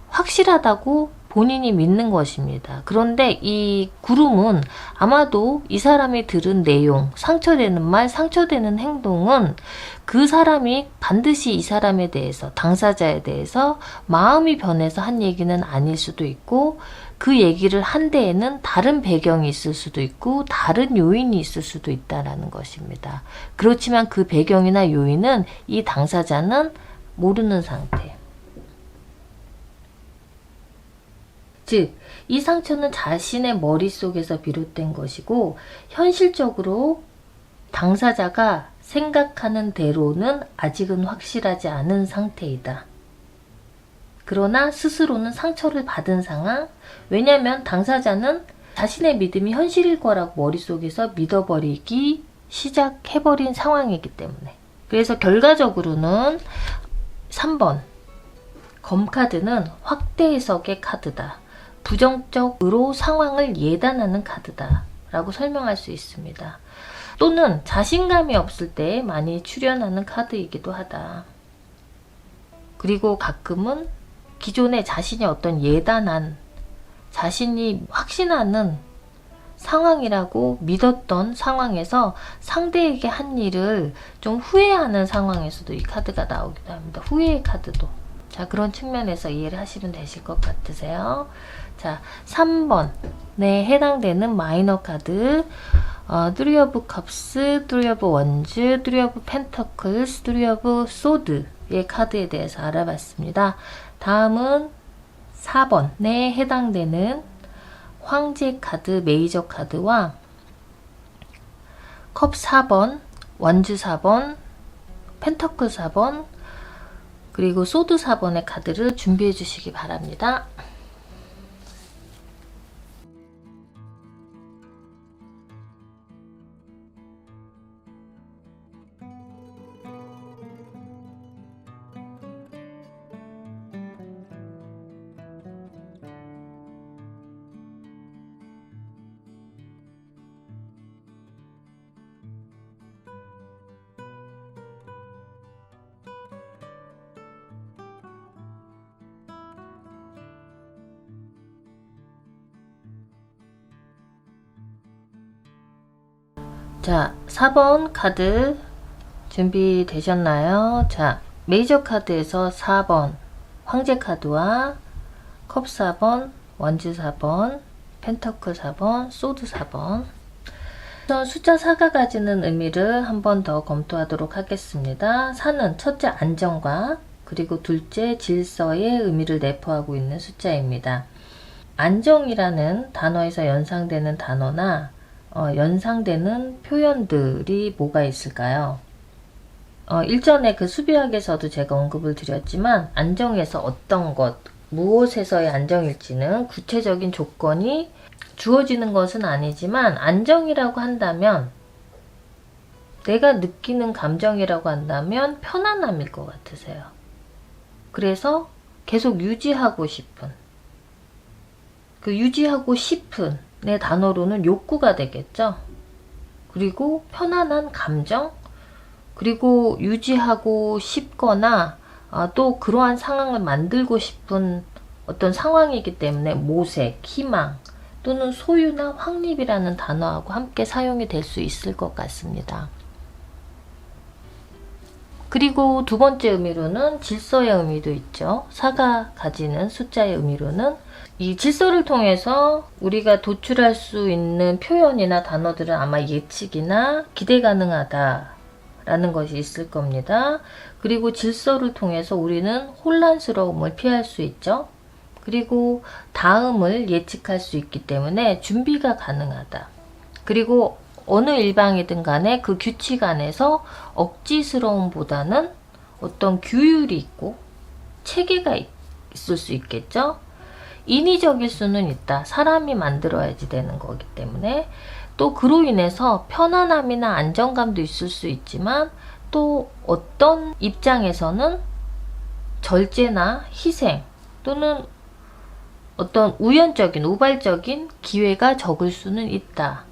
확실하다고 본인이 믿는 것입니다. 그런데 이 구름은 아마도 이 사람이 들은 내용, 상처되는 말, 상처되는 행동은 그 사람이 반드시 이 사람에 대해서, 당사자에 대해서 마음이 변해서 한 얘기는 아닐 수도 있고, 그 얘기를 한 데에는 다른 배경이 있을 수도 있고 다른 요인이 있을 수도 있다라는 것입니다. 그렇지만 그 배경이나 요인은 이 당사자는 모르는 상태. 즉, 이 상처는 자신의 머릿속에서 비롯된 것이고 현실적으로 당사자가 생각하는 대로는 아직은 확실하지 않은 상태이다. 그러나 스스로는 상처를 받은 상황, 왜냐하면 당사자는 자신의 믿음이 현실일 거라고 머릿속에서 믿어버리기 시작해버린 상황이기 때문에. 그래서 결과적으로는 3번 검카드는 확대 해석의 카드다. 부정적으로 상황을 예단하는 카드다 라고 설명할 수 있습니다. 또는 자신감이 없을 때 많이 출연하는 카드이기도 하다. 그리고 가끔은 기존에 자신이 어떤 예단한, 자신이 확신하는 상황이라고 믿었던 상황에서 상대에게 한 일을 좀 후회하는 상황에서도 이 카드가 나오기도 합니다. 후회의 카드도. 자, 그런 측면에서 이해를 하시면 되실 것 같으세요. 자, 3번에 해당되는 마이너 카드, Three of Cups, Three of Wands, Three of Pentacles, Three of Swords의 카드에 대해서 알아봤습니다. 다음은 4번에 해당되는 황제 카드, 메이저 카드와 컵 4번, 원즈 4번, 펜터클 4번, 그리고 소드 4번의 카드를 준비해 주시기 바랍니다. 자, 4번 카드 준비되셨나요? 자, 메이저 카드에서 4번 황제 카드와 컵 4번, 원즈 4번, 펜터클 4번, 소드 4번. 숫자 4가 가지는 의미를 한 번 더 검토하도록 하겠습니다. 4는 첫째 안정과 그리고 둘째 질서의 의미를 내포하고 있는 숫자입니다. 안정이라는 단어에서 연상되는 단어나 연상되는 표현들이 뭐가 있을까요? 일전에 그 수비학에서도 제가 언급을 드렸지만 안정에서 어떤 것, 무엇에서의 안정일지는 구체적인 조건이 주어지는 것은 아니지만 안정이라고 한다면 내가 느끼는 감정이라고 한다면 편안함일 것 같으세요. 그래서 계속 유지하고 싶은 그 유지하고 싶은 내 단어로는 욕구가 되겠죠. 그리고 편안한 감정, 그리고 유지하고 싶거나 또 그러한 상황을 만들고 싶은 어떤 상황이기 때문에 모색, 희망 또는 소유나 확립이라는 단어하고 함께 사용이 될 수 있을 것 같습니다. 그리고 두 번째 의미로는 질서의 의미도 있죠. 4가 가지는 숫자의 의미로는 이 질서를 통해서 우리가 도출할 수 있는 표현이나 단어들은 아마 예측이나 기대 가능하다라는 것이 있을 겁니다. 그리고 질서를 통해서 우리는 혼란스러움을 피할 수 있죠. 그리고 다음을 예측할 수 있기 때문에 준비가 가능하다. 그리고 어느 일방이든 간에 그 규칙 안에서 억지스러움보다는 어떤 규율이 있고 체계가 있을 수 있겠죠. 인위적일 수는 있다. 사람이 만들어야지 되는 거기 때문에. 또 그로 인해서 편안함이나 안정감도 있을 수 있지만 또 어떤 입장에서는 절제나 희생 또는 어떤 우연적인 우발적인 기회가 적을 수는 있다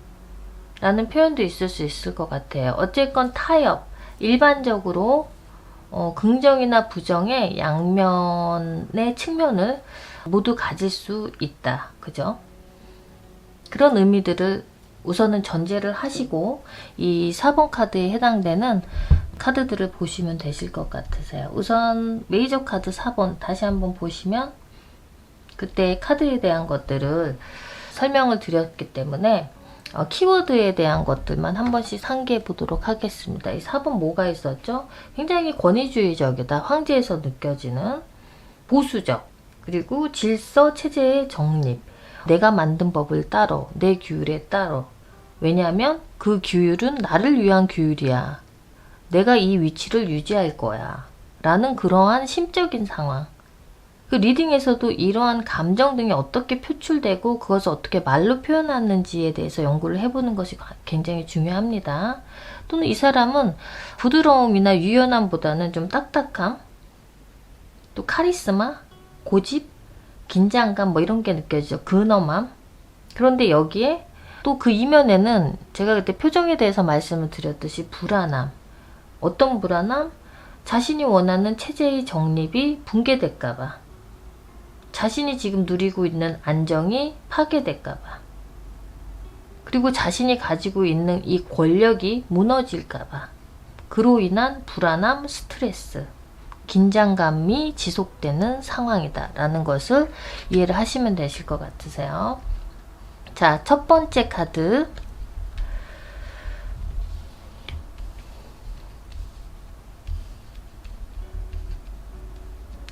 라는 표현도 있을 수 있을 것 같아요. 어쨌건 타협, 일반적으로 긍정이나 부정의 양면의 측면을 모두 가질 수 있다. 그죠? 그런 의미들을 우선은 전제를 하시고 이 4번 카드에 해당되는 카드들을 보시면 되실 것 같으세요. 우선 메이저 카드 4번 다시 한번 보시면 그때 카드에 대한 것들을 설명을 드렸기 때문에 키워드에 대한 것들만 한 번씩 상기해 보도록 하겠습니다. 이 4번 뭐가 있었죠? 굉장히 권위주의적이다. 황제에서 느껴지는 보수적, 그리고 질서 체제의 정립, 내가 만든 법을 따로, 내 규율에 따로. 왜냐하면 그 규율은 나를 위한 규율이야. 내가 이 위치를 유지할 거야. 라는 그러한 심적인 상황. 그 리딩에서도 이러한 감정 등이 어떻게 표출되고 그것을 어떻게 말로 표현하는지에 대해서 연구를 해보는 것이 굉장히 중요합니다. 또는 이 사람은 부드러움이나 유연함보다는 좀 딱딱함, 또 카리스마, 고집, 긴장감 뭐 이런 게 느껴지죠. 근엄함. 그런데 여기에 또 그 이면에는 제가 그때 표정에 대해서 말씀을 드렸듯이 불안함. 어떤 불안함? 자신이 원하는 체제의 정립이 붕괴될까봐. 자신이 지금 누리고 있는 안정이 파괴될까봐. 그리고 자신이 가지고 있는 이 권력이 무너질까봐. 그로 인한 불안함, 스트레스, 긴장감이 지속되는 상황이다 라는 것을 이해를 하시면 되실 것 같으세요. 자, 첫 번째 카드.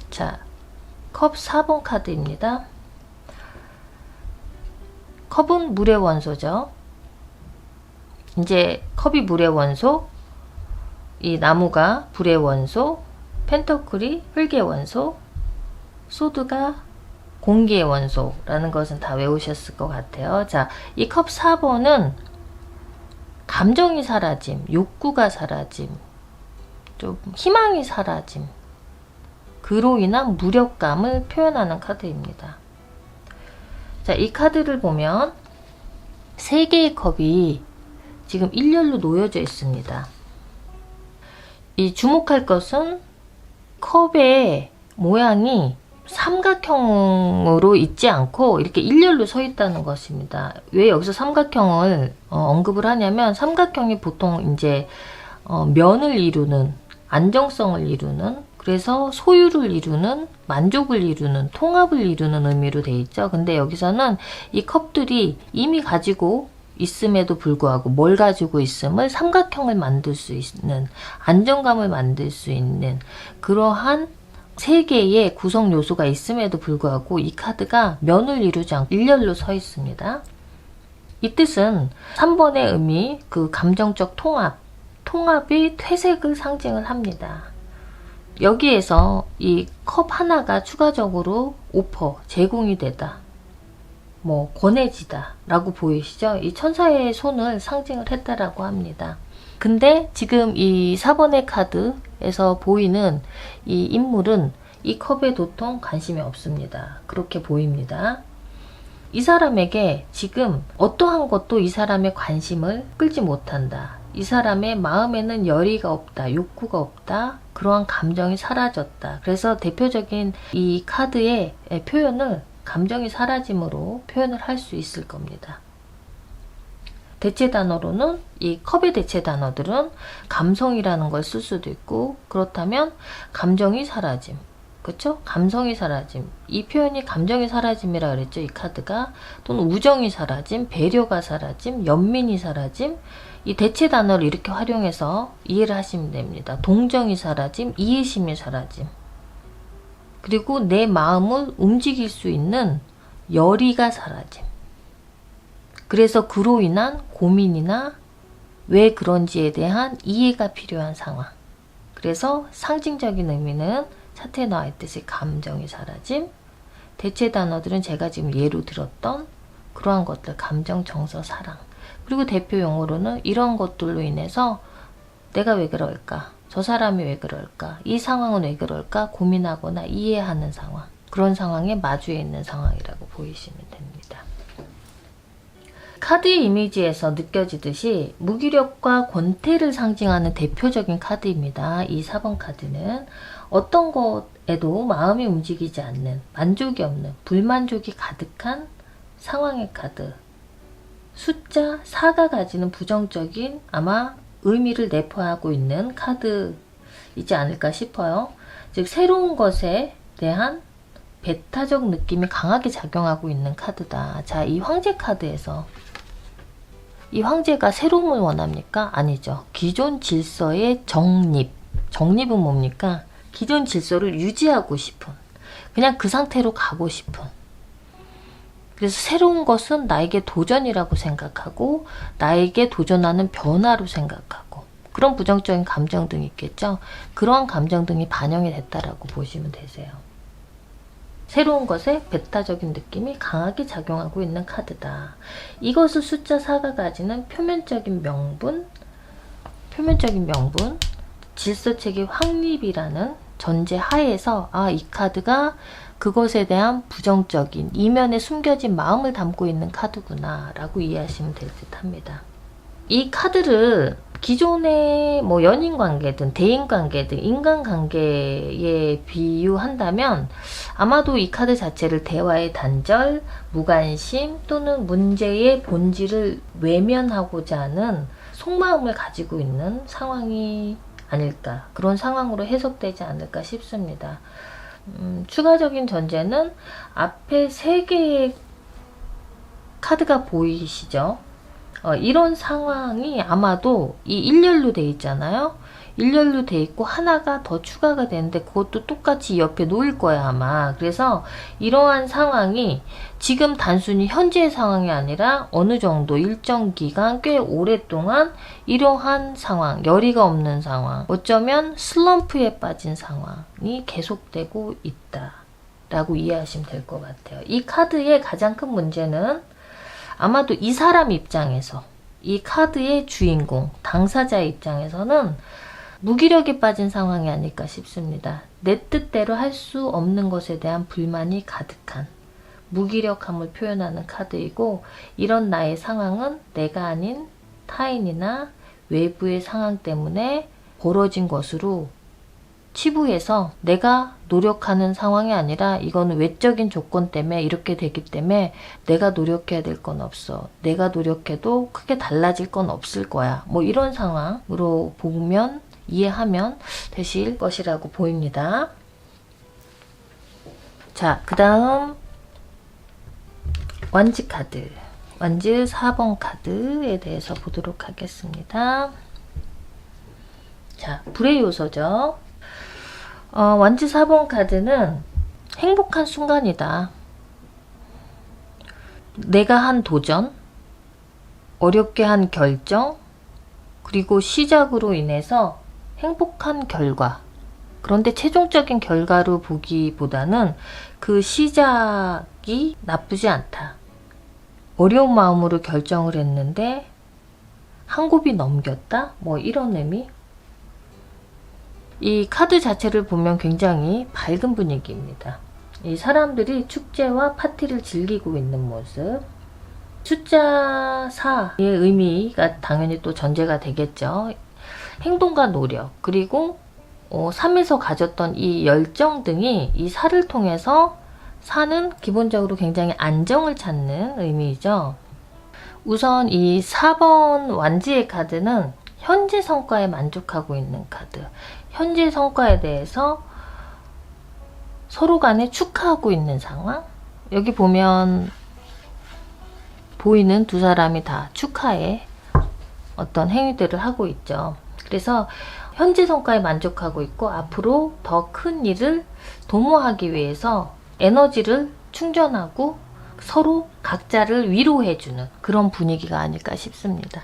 자, 컵 4번 카드입니다. 컵은 물의 원소죠. 이제 컵이 물의 원소, 이 나무가 불의 원소, 펜터클이 흙의 원소, 소드가 공기의 원소라는 것은 다 외우셨을 것 같아요. 자, 이 컵 4번은 감정이 사라짐, 욕구가 사라짐, 좀 희망이 사라짐, 그로 인한 무력감을 표현하는 카드입니다. 자, 이 카드를 보면 3개의 컵이 지금 일렬로 놓여져 있습니다. 이 주목할 것은 컵의 모양이 삼각형으로 있지 않고 이렇게 일렬로 서 있다는 것입니다. 왜 여기서 삼각형을 언급을 하냐면 삼각형이 보통 이제 면을 이루는, 안정성을 이루는, 그래서 소유를 이루는, 만족을 이루는, 통합을 이루는 의미로 돼 있죠. 근데 여기서는 이 컵들이 이미 가지고 있음에도 불구하고 뭘 가지고 있음을 삼각형을 만들 수 있는, 안정감을 만들 수 있는 그러한 3개의 구성 요소가 있음에도 불구하고 이 카드가 면을 이루지 않고 일렬로 서 있습니다. 이 뜻은 3번의 의미, 그 감정적 통합이 퇴색을 상징을 합니다. 여기에서 이 컵 하나가 추가적으로 제공이 되다, 뭐 권해지다 라고 보이시죠? 이 천사의 손을 상징을 했다라고 합니다. 근데 지금 이 4번의 카드에서 보이는 이 인물은 이 컵에 도통 관심이 없습니다. 그렇게 보입니다. 이 사람에게 지금 어떠한 것도 이 사람의 관심을 끌지 못한다. 이 사람의 마음에는 열의가 없다, 욕구가 없다, 그러한 감정이 사라졌다. 그래서 대표적인 이 카드의 표현을 감정이 사라짐으로 표현을 할 수 있을 겁니다. 대체 단어로는 이 컵의 대체 단어들은 감성이라는 걸 쓸 수도 있고, 그렇다면 감정이 사라짐, 그렇죠? 감성이 사라짐, 이 표현이 감정이 사라짐이라 그랬죠. 이 카드가. 또는 우정이 사라짐, 배려가 사라짐, 연민이 사라짐, 이 대체 단어를 이렇게 활용해서 이해를 하시면 됩니다. 동정이 사라짐, 이해심이 사라짐, 그리고 내 마음을 움직일 수 있는 열의가 사라짐. 그래서 그로 인한 고민이나 왜 그런지에 대한 이해가 필요한 상황. 그래서 상징적인 의미는 차트에 나와 있듯이 감정이 사라짐. 대체 단어들은 제가 지금 예로 들었던 그러한 것들, 감정, 정서, 사랑. 그리고 대표 용어로는 이런 것들로 인해서 내가 왜 그럴까? 저 사람이 왜 그럴까? 이 상황은 왜 그럴까? 고민하거나 이해하는 상황. 그런 상황에 마주해 있는 상황이라고 보이시면 됩니다. 카드의 이미지에서 느껴지듯이 무기력과 권태를 상징하는 대표적인 카드입니다. 이 4번 카드는 어떤 것에도 마음이 움직이지 않는, 만족이 없는, 불만족이 가득한 상황의 카드. 숫자 4가 가지는 부정적인 아마 의미를 내포하고 있는 카드이지 않을까 싶어요. 즉 새로운 것에 대한 배타적 느낌이 강하게 작용하고 있는 카드다. 자, 이 황제 카드에서 이 황제가 새로움을 원합니까? 아니죠. 기존 질서의 정립. 정립은 뭡니까? 기존 질서를 유지하고 싶은, 그냥 그 상태로 가고 싶은. 그래서 새로운 것은 나에게 도전이라고 생각하고 나에게 도전하는 변화로 생각하고 그런 부정적인 감정 등이 있겠죠. 그러한 감정 등이 반영이 됐다라고 보시면 되세요. 새로운 것에 배타적인 느낌이 강하게 작용하고 있는 카드다. 이것을 숫자 4가 가지는 표면적인 명분, 질서체계 확립이라는 전제 하에서 이 카드가 그것에 대한 부정적인 이면에 숨겨진 마음을 담고 있는 카드구나 라고 이해하시면 될 듯 합니다. 이 카드를 기존의 연인관계든 대인관계든 인간관계에 비유한다면 아마도 이 카드 자체를 대화의 단절, 무관심 또는 문제의 본질을 외면하고자 하는 속마음을 가지고 있는 상황이 아닐까, 그런 상황으로 해석되지 않을까 싶습니다. 추가적인 전제는 앞에 3개의 카드가 보이시죠? 이런 상황이 아마도 이 일렬로 돼 있잖아요. 일렬로 돼 있고 하나가 더 추가가 되는데 그것도 똑같이 옆에 놓일 거야 아마. 그래서 이러한 상황이 지금 단순히 현재의 상황이 아니라 어느 정도 일정 기간 꽤 오랫동안 이러한 상황, 열의가 없는 상황, 어쩌면 슬럼프에 빠진 상황이 계속되고 있다 라고 이해하시면 될 것 같아요. 이 카드의 가장 큰 문제는 아마도 이 사람 입장에서, 이 카드의 주인공, 당사자 입장에서는 무기력에 빠진 상황이 아닐까 싶습니다. 내 뜻대로 할 수 없는 것에 대한 불만이 가득한 무기력함을 표현하는 카드이고, 이런 나의 상황은 내가 아닌 타인이나 외부의 상황 때문에 벌어진 것으로 치부해서 내가 노력하는 상황이 아니라 이거는 외적인 조건 때문에 이렇게 되기 때문에 내가 노력해야 될 건 없어. 내가 노력해도 크게 달라질 건 없을 거야. 이런 상황으로 보면, 이해하면 되실 것이라고 보입니다. 자, 그 다음 완즈 카드. 완즈 4번 카드에 대해서 보도록 하겠습니다. 자, 불의 요소죠. 완즈 4번 카드는 행복한 순간이다. 내가 한 도전, 어렵게 한 결정, 그리고 시작으로 인해서 행복한 결과. 그런데 최종적인 결과로 보기보다는 그 시작이 나쁘지 않다. 어려운 마음으로 결정을 했는데 한 곱이 넘겼다? 이런 의미? 이 카드 자체를 보면 굉장히 밝은 분위기입니다. 이 사람들이 축제와 파티를 즐기고 있는 모습. 숫자 4의 의미가 당연히 또 전제가 되겠죠. 행동과 노력, 그리고 3에서 가졌던 이 열정 등이 이 4를 통해서, 4는 기본적으로 굉장히 안정을 찾는 의미이죠. 우선 이 4번 완지의 카드는 현재 성과에 만족하고 있는 카드. 현재 성과에 대해서 서로 간에 축하하고 있는 상황. 여기 보면 보이는 두 사람이 다 축하의 어떤 행위들을 하고 있죠. 그래서 현재 성과에 만족하고 있고 앞으로 더 큰 일을 도모하기 위해서 에너지를 충전하고 서로 각자를 위로해주는 그런 분위기가 아닐까 싶습니다.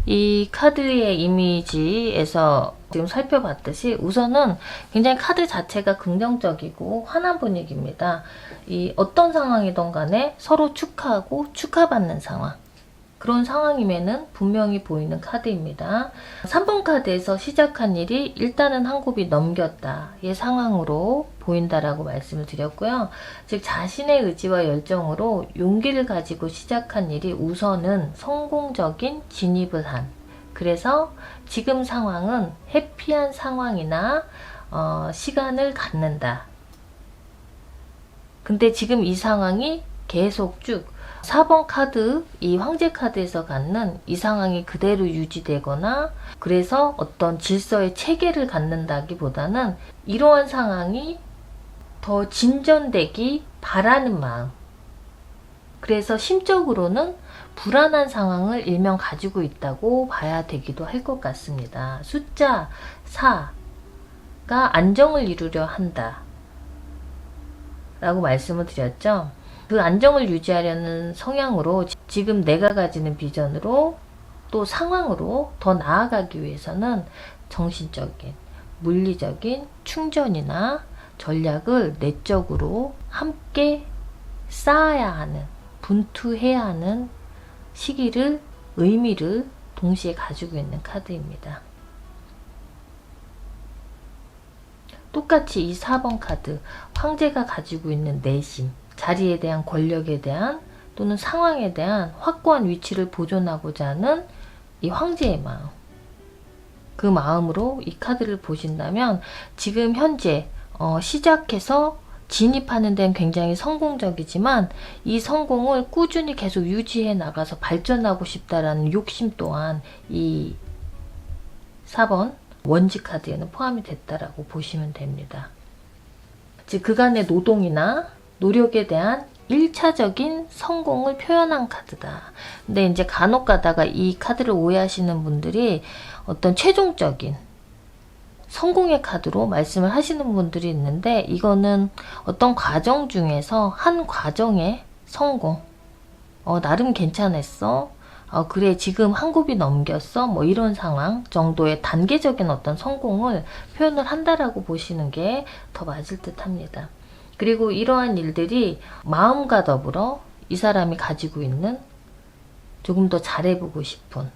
이 카드의 이미지에서 지금 살펴봤듯이 우선은 굉장히 카드 자체가 긍정적이고 환한 분위기입니다. 이 어떤 상황이든 간에 서로 축하하고 축하받는 상황, 그런 상황임에는 분명히 보이는 카드입니다. 3번 카드에서 시작한 일이 일단은 한 곱이 넘겼다의 상황으로 보인다라고 말씀을 드렸고요. 즉 자신의 의지와 열정으로 용기를 가지고 시작한 일이 우선은 성공적인 진입을 한, 그래서 지금 상황은 해피한 상황이나 시간을 갖는다. 근데 지금 이 상황이 계속 쭉 4번 카드, 이 황제 카드에서 갖는 이 상황이 그대로 유지되거나 그래서 어떤 질서의 체계를 갖는다기보다는 이러한 상황이 더 진전되기 바라는 마음, 그래서 심적으로는 불안한 상황을 일명 가지고 있다고 봐야 되기도 할 것 같습니다. 숫자 4가 안정을 이루려 한다 라고 말씀을 드렸죠. 그 안정을 유지하려는 성향으로 지금 내가 가지는 비전으로 또 상황으로 더 나아가기 위해서는 정신적인, 물리적인 충전이나 전략을 내적으로 함께 쌓아야 하는, 분투해야 하는 시기를, 의미를 동시에 가지고 있는 카드입니다. 똑같이 이 4번 카드, 황제가 가지고 있는 내심, 자리에 대한, 권력에 대한 또는 상황에 대한 확고한 위치를 보존하고자 하는 이 황제의 마음, 그 마음으로 이 카드를 보신다면 지금 현재 시작해서 진입하는 데는 굉장히 성공적이지만 이 성공을 꾸준히 계속 유지해 나가서 발전하고 싶다라는 욕심 또한 이 4번 원지 카드에는 포함이 됐다라고 보시면 됩니다. 즉 그간의 노동이나 노력에 대한 1차적인 성공을 표현한 카드다. 근데 이제 간혹 가다가 이 카드를 오해하시는 분들이 어떤 최종적인 성공의 카드로 말씀을 하시는 분들이 있는데, 이거는 어떤 과정 중에서 한 과정의 성공, 나름 괜찮았어, 그래 지금 한 곱이 넘겼어, 뭐 이런 상황 정도의 단계적인 어떤 성공을 표현을 한다라고 보시는 게 더 맞을 듯 합니다. 그리고 이러한 일들이 마음과 더불어 이 사람이 가지고 있는 조금 더 잘해보고 싶은,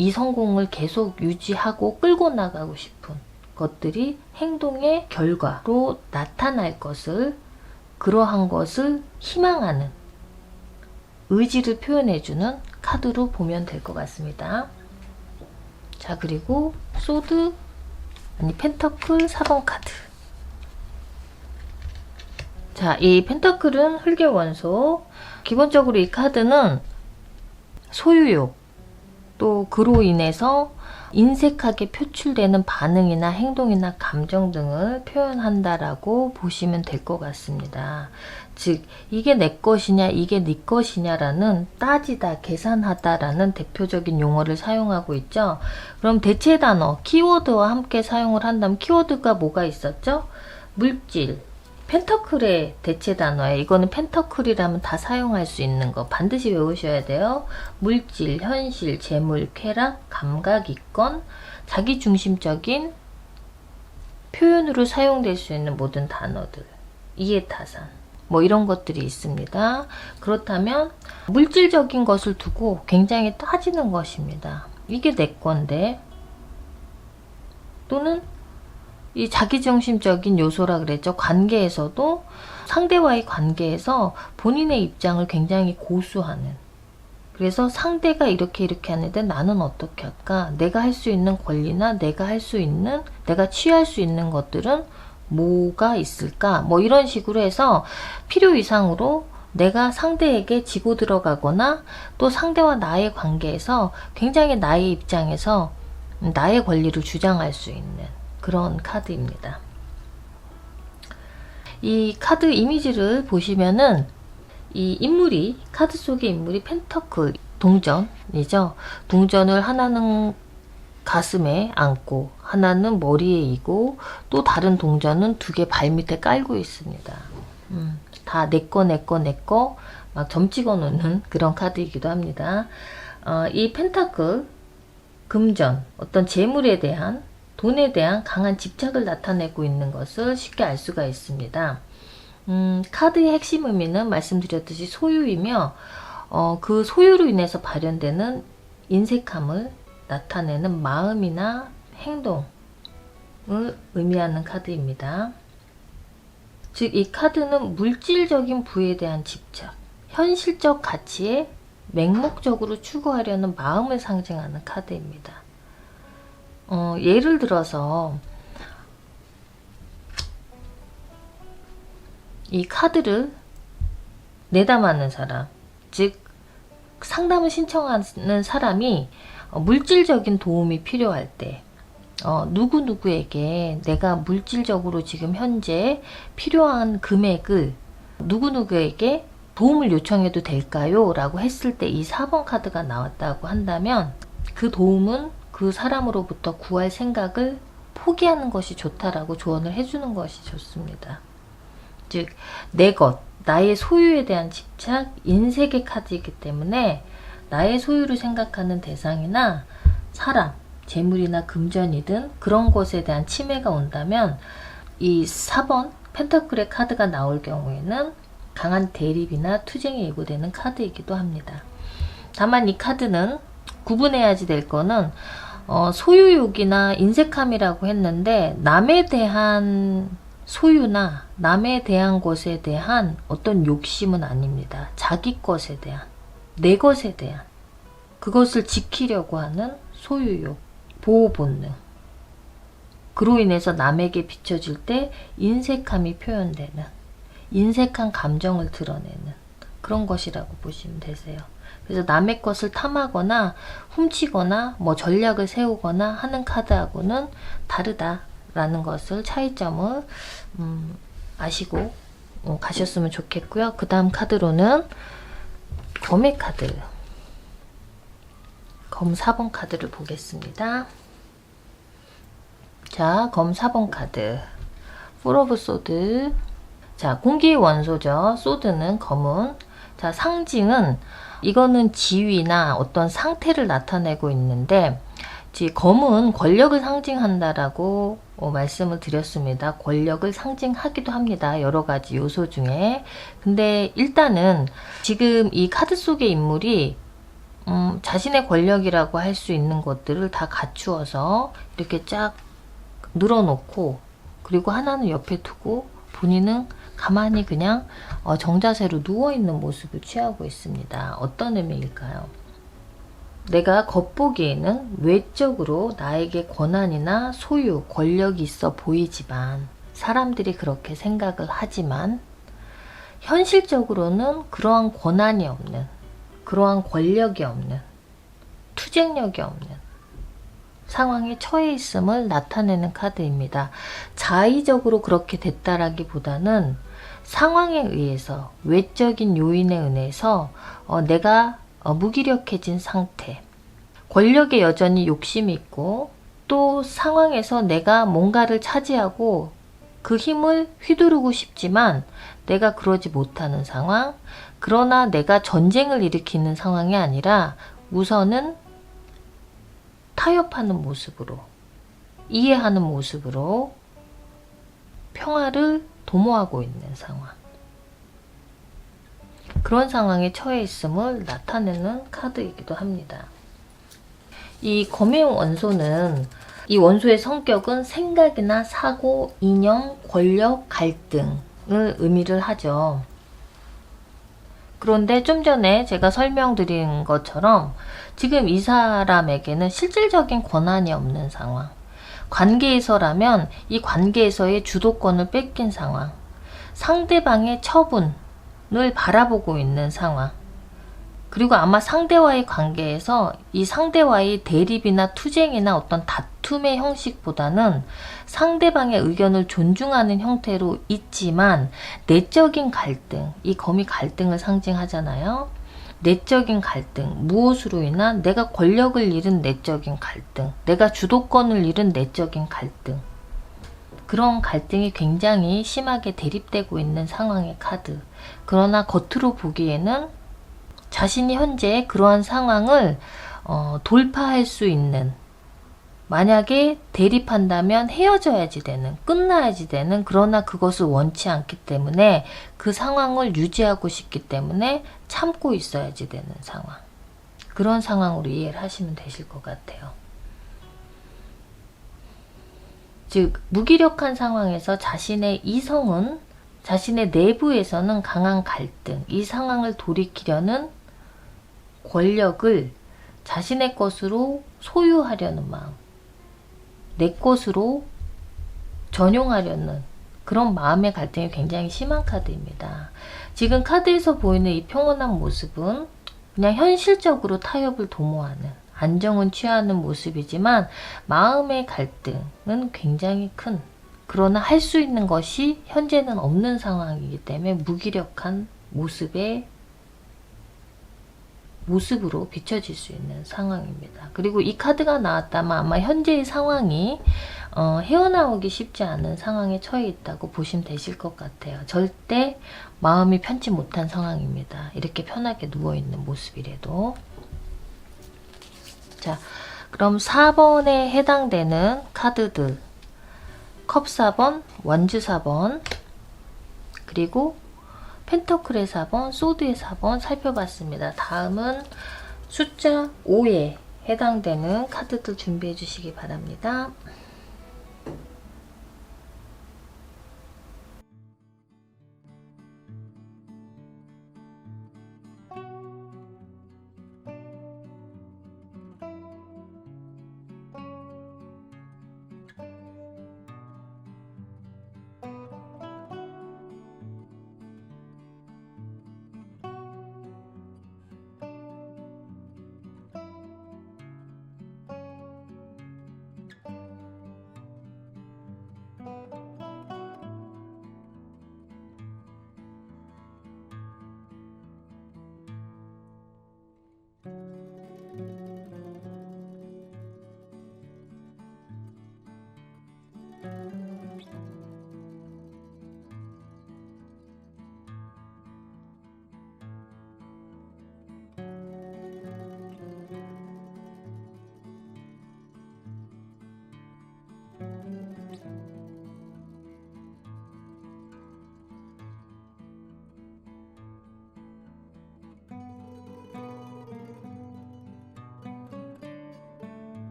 이 성공을 계속 유지하고 끌고 나가고 싶은 것들이 행동의 결과로 나타날 것을, 그러한 것을 희망하는 의지를 표현해주는 카드로 보면 될 것 같습니다. 자, 그리고 소드, 펜터클 4번 카드. 자, 이 펜터클은 흙의 원소. 기본적으로 이 카드는 소유욕, 또 그로 인해서 인색하게 표출되는 반응이나 행동이나 감정 등을 표현한다라고 보시면 될 것 같습니다. 즉 이게 내 것이냐 이게 네 것이냐라는 따지다, 계산하다라는 대표적인 용어를 사용하고 있죠. 그럼 대체 단어, 키워드와 함께 사용을 한다면 키워드가 뭐가 있었죠? 물질, 펜터클의 대체 단어예요. 이거는 펜터클이라면 다 사용할 수 있는 거 반드시 외우셔야 돼요. 물질, 현실, 재물, 쾌락, 감각, 이권, 자기중심적인 표현으로 사용될 수 있는 모든 단어들, 이해타산, 뭐 이런 것들이 있습니다. 그렇다면 물질적인 것을 두고 굉장히 따지는 것입니다. 이게 내 건데, 또는 이 자기중심적인 요소라 그랬죠. 관계에서도 상대와의 관계에서 본인의 입장을 굉장히 고수하는, 그래서 상대가 이렇게 하는데 나는 어떻게 할까? 내가 할 수 있는 권리나 내가 할 수 있는, 내가 취할 수 있는 것들은 뭐가 있을까? 뭐 이런 식으로 해서 필요 이상으로 내가 상대에게 지고 들어가거나 또 상대와 나의 관계에서 굉장히 나의 입장에서 나의 권리를 주장할 수 있는 그런 카드입니다. 이 카드 이미지를 보시면은 이 인물이, 카드 속의 인물이 펜터클, 동전이죠. 동전을 하나는 가슴에 안고 하나는 머리에 이고 또 다른 동전은 두 개 발밑에 깔고 있습니다. 다 내꺼 막 점 찍어 놓는 그런 카드이기도 합니다. 이 펜타클, 금전, 어떤 재물에 대한, 돈에 대한 강한 집착을 나타내고 있는 것을 쉽게 알 수가 있습니다. 카드의 핵심 의미는 말씀드렸듯이 소유이며 그 소유로 인해서 발현되는 인색함을 나타내는 마음이나 행동을 의미하는 카드입니다. 즉, 이 카드는 물질적인 부에 대한 집착, 현실적 가치에 맹목적으로 추구하려는 마음을 상징하는 카드입니다. 예를 들어서 이 카드를 내담하는 사람, 즉 상담을 신청하는 사람이 물질적인 도움이 필요할 때 누구누구에게 내가 물질적으로 지금 현재 필요한 금액을 누구누구에게 도움을 요청해도 될까요? 라고 했을 때 이 4번 카드가 나왔다고 한다면 그 도움은 그 사람으로부터 구할 생각을 포기하는 것이 좋다라고 조언을 해주는 것이 좋습니다. 즉, 내 것, 나의 소유에 대한 집착, 인색의 카드이기 때문에 나의 소유를 생각하는 대상이나 사람, 재물이나 금전이든 그런 것에 대한 침해가 온다면 이 4번 펜타클의 카드가 나올 경우에는 강한 대립이나 투쟁이 예고되는 카드이기도 합니다. 다만 이 카드는 구분해야지 될 거는 소유욕이나 인색함이라고 했는데 남에 대한 소유나 남에 대한 것에 대한 어떤 욕심은 아닙니다. 자기 것에 대한, 내 것에 대한 그것을 지키려고 하는 소유욕, 보호 본능. 그로 인해서 남에게 비춰질 때 인색함이 표현되는, 인색한 감정을 드러내는 그런 것이라고 보시면 되세요. 그래서 남의 것을 탐하거나 훔치거나 뭐 전략을 세우거나 하는 카드하고는 다르다라는 것을 차이점을 아시고 가셨으면 좋겠고요. 그 다음 카드로는 검의 카드, 검 4번 카드를 보겠습니다. 자, 검 4번 카드, 폴 오브 소드. 자, 공기의 원소죠. 소드는 검은. 자, 상징은 이거는 지위나 어떤 상태를 나타내고 있는데 검은 권력을 상징한다라고 말씀을 드렸습니다. 권력을 상징하기도 합니다. 여러 가지 요소 중에. 근데 일단은 지금 이 카드 속의 인물이 자신의 권력이라고 할 수 있는 것들을 다 갖추어서 이렇게 쫙 늘어놓고 그리고 하나는 옆에 두고 본인은 가만히 그냥 정자세로 누워있는 모습을 취하고 있습니다. 어떤 의미일까요? 내가 겉보기에는 외적으로 나에게 권한이나 소유, 권력이 있어 보이지만 사람들이 그렇게 생각을 하지만 현실적으로는 그러한 권한이 없는, 그러한 권력이 없는, 투쟁력이 없는 상황에 처해 있음을 나타내는 카드입니다. 자의적으로 그렇게 됐다라기보다는 상황에 의해서, 외적인 요인에 의해서 내가 무기력해진 상태, 권력에 여전히 욕심이 있고 또 상황에서 내가 뭔가를 차지하고 그 힘을 휘두르고 싶지만 내가 그러지 못하는 상황, 그러나 내가 전쟁을 일으키는 상황이 아니라 우선은 타협하는 모습으로, 이해하는 모습으로 평화를 도모하고 있는 상황, 그런 상황에 처해 있음을 나타내는 카드이기도 합니다. 이 검의 원소는, 이 원소의 성격은 생각이나 사고, 이념, 권력, 갈등을 의미를 하죠. 그런데 좀 전에 제가 설명드린 것처럼 지금 이 사람에게는 실질적인 권한이 없는 상황, 관계에서라면 이 관계에서의 주도권을 뺏긴 상황, 상대방의 처분을 바라보고 있는 상황, 그리고 아마 상대와의 관계에서 이 상대와의 대립이나 투쟁이나 어떤 다툼의 형식보다는 상대방의 의견을 존중하는 형태로 있지만 내적인 갈등, 이 검이 갈등을 상징하잖아요. 내적인 갈등, 무엇으로 인한 내가 권력을 잃은 내적인 갈등, 내가 주도권을 잃은 내적인 갈등, 그런 갈등이 굉장히 심하게 대립되고 있는 상황의 카드. 그러나 겉으로 보기에는 자신이 현재 그러한 상황을 돌파할 수 있는, 만약에 대립한다면 헤어져야지 되는, 끝나야지 되는, 그러나 그것을 원치 않기 때문에 그 상황을 유지하고 싶기 때문에 참고 있어야지 되는 상황. 그런 상황으로 이해를 하시면 되실 것 같아요. 즉, 무기력한 상황에서 자신의 이성은, 자신의 내부에서는 강한 갈등, 이 상황을 돌이키려는 권력을 자신의 것으로 소유하려는 마음, 내 것으로 전용하려는 그런 마음의 갈등이 굉장히 심한 카드입니다. 지금 카드에서 보이는 이 평온한 모습은 그냥 현실적으로 타협을 도모하는, 안정은 취하는 모습이지만 마음의 갈등은 굉장히 큰, 그러나 할 수 있는 것이 현재는 없는 상황이기 때문에 무기력한 모습으로 비춰질 수 있는 상황입니다. 그리고 이 카드가 나왔다면 아마 현재의 상황이 헤어나오기 쉽지 않은 상황에 처해 있다고 보시면 되실 것 같아요. 절대 마음이 편치 못한 상황입니다. 이렇게 편하게 누워있는 모습이라도. 자, 그럼 4번에 해당되는 카드들, 컵 4번, 원주 4번, 그리고 펜터클의 4번, 소드의 4번 살펴봤습니다. 다음은 숫자 5에 해당되는 카드들 준비해 주시기 바랍니다.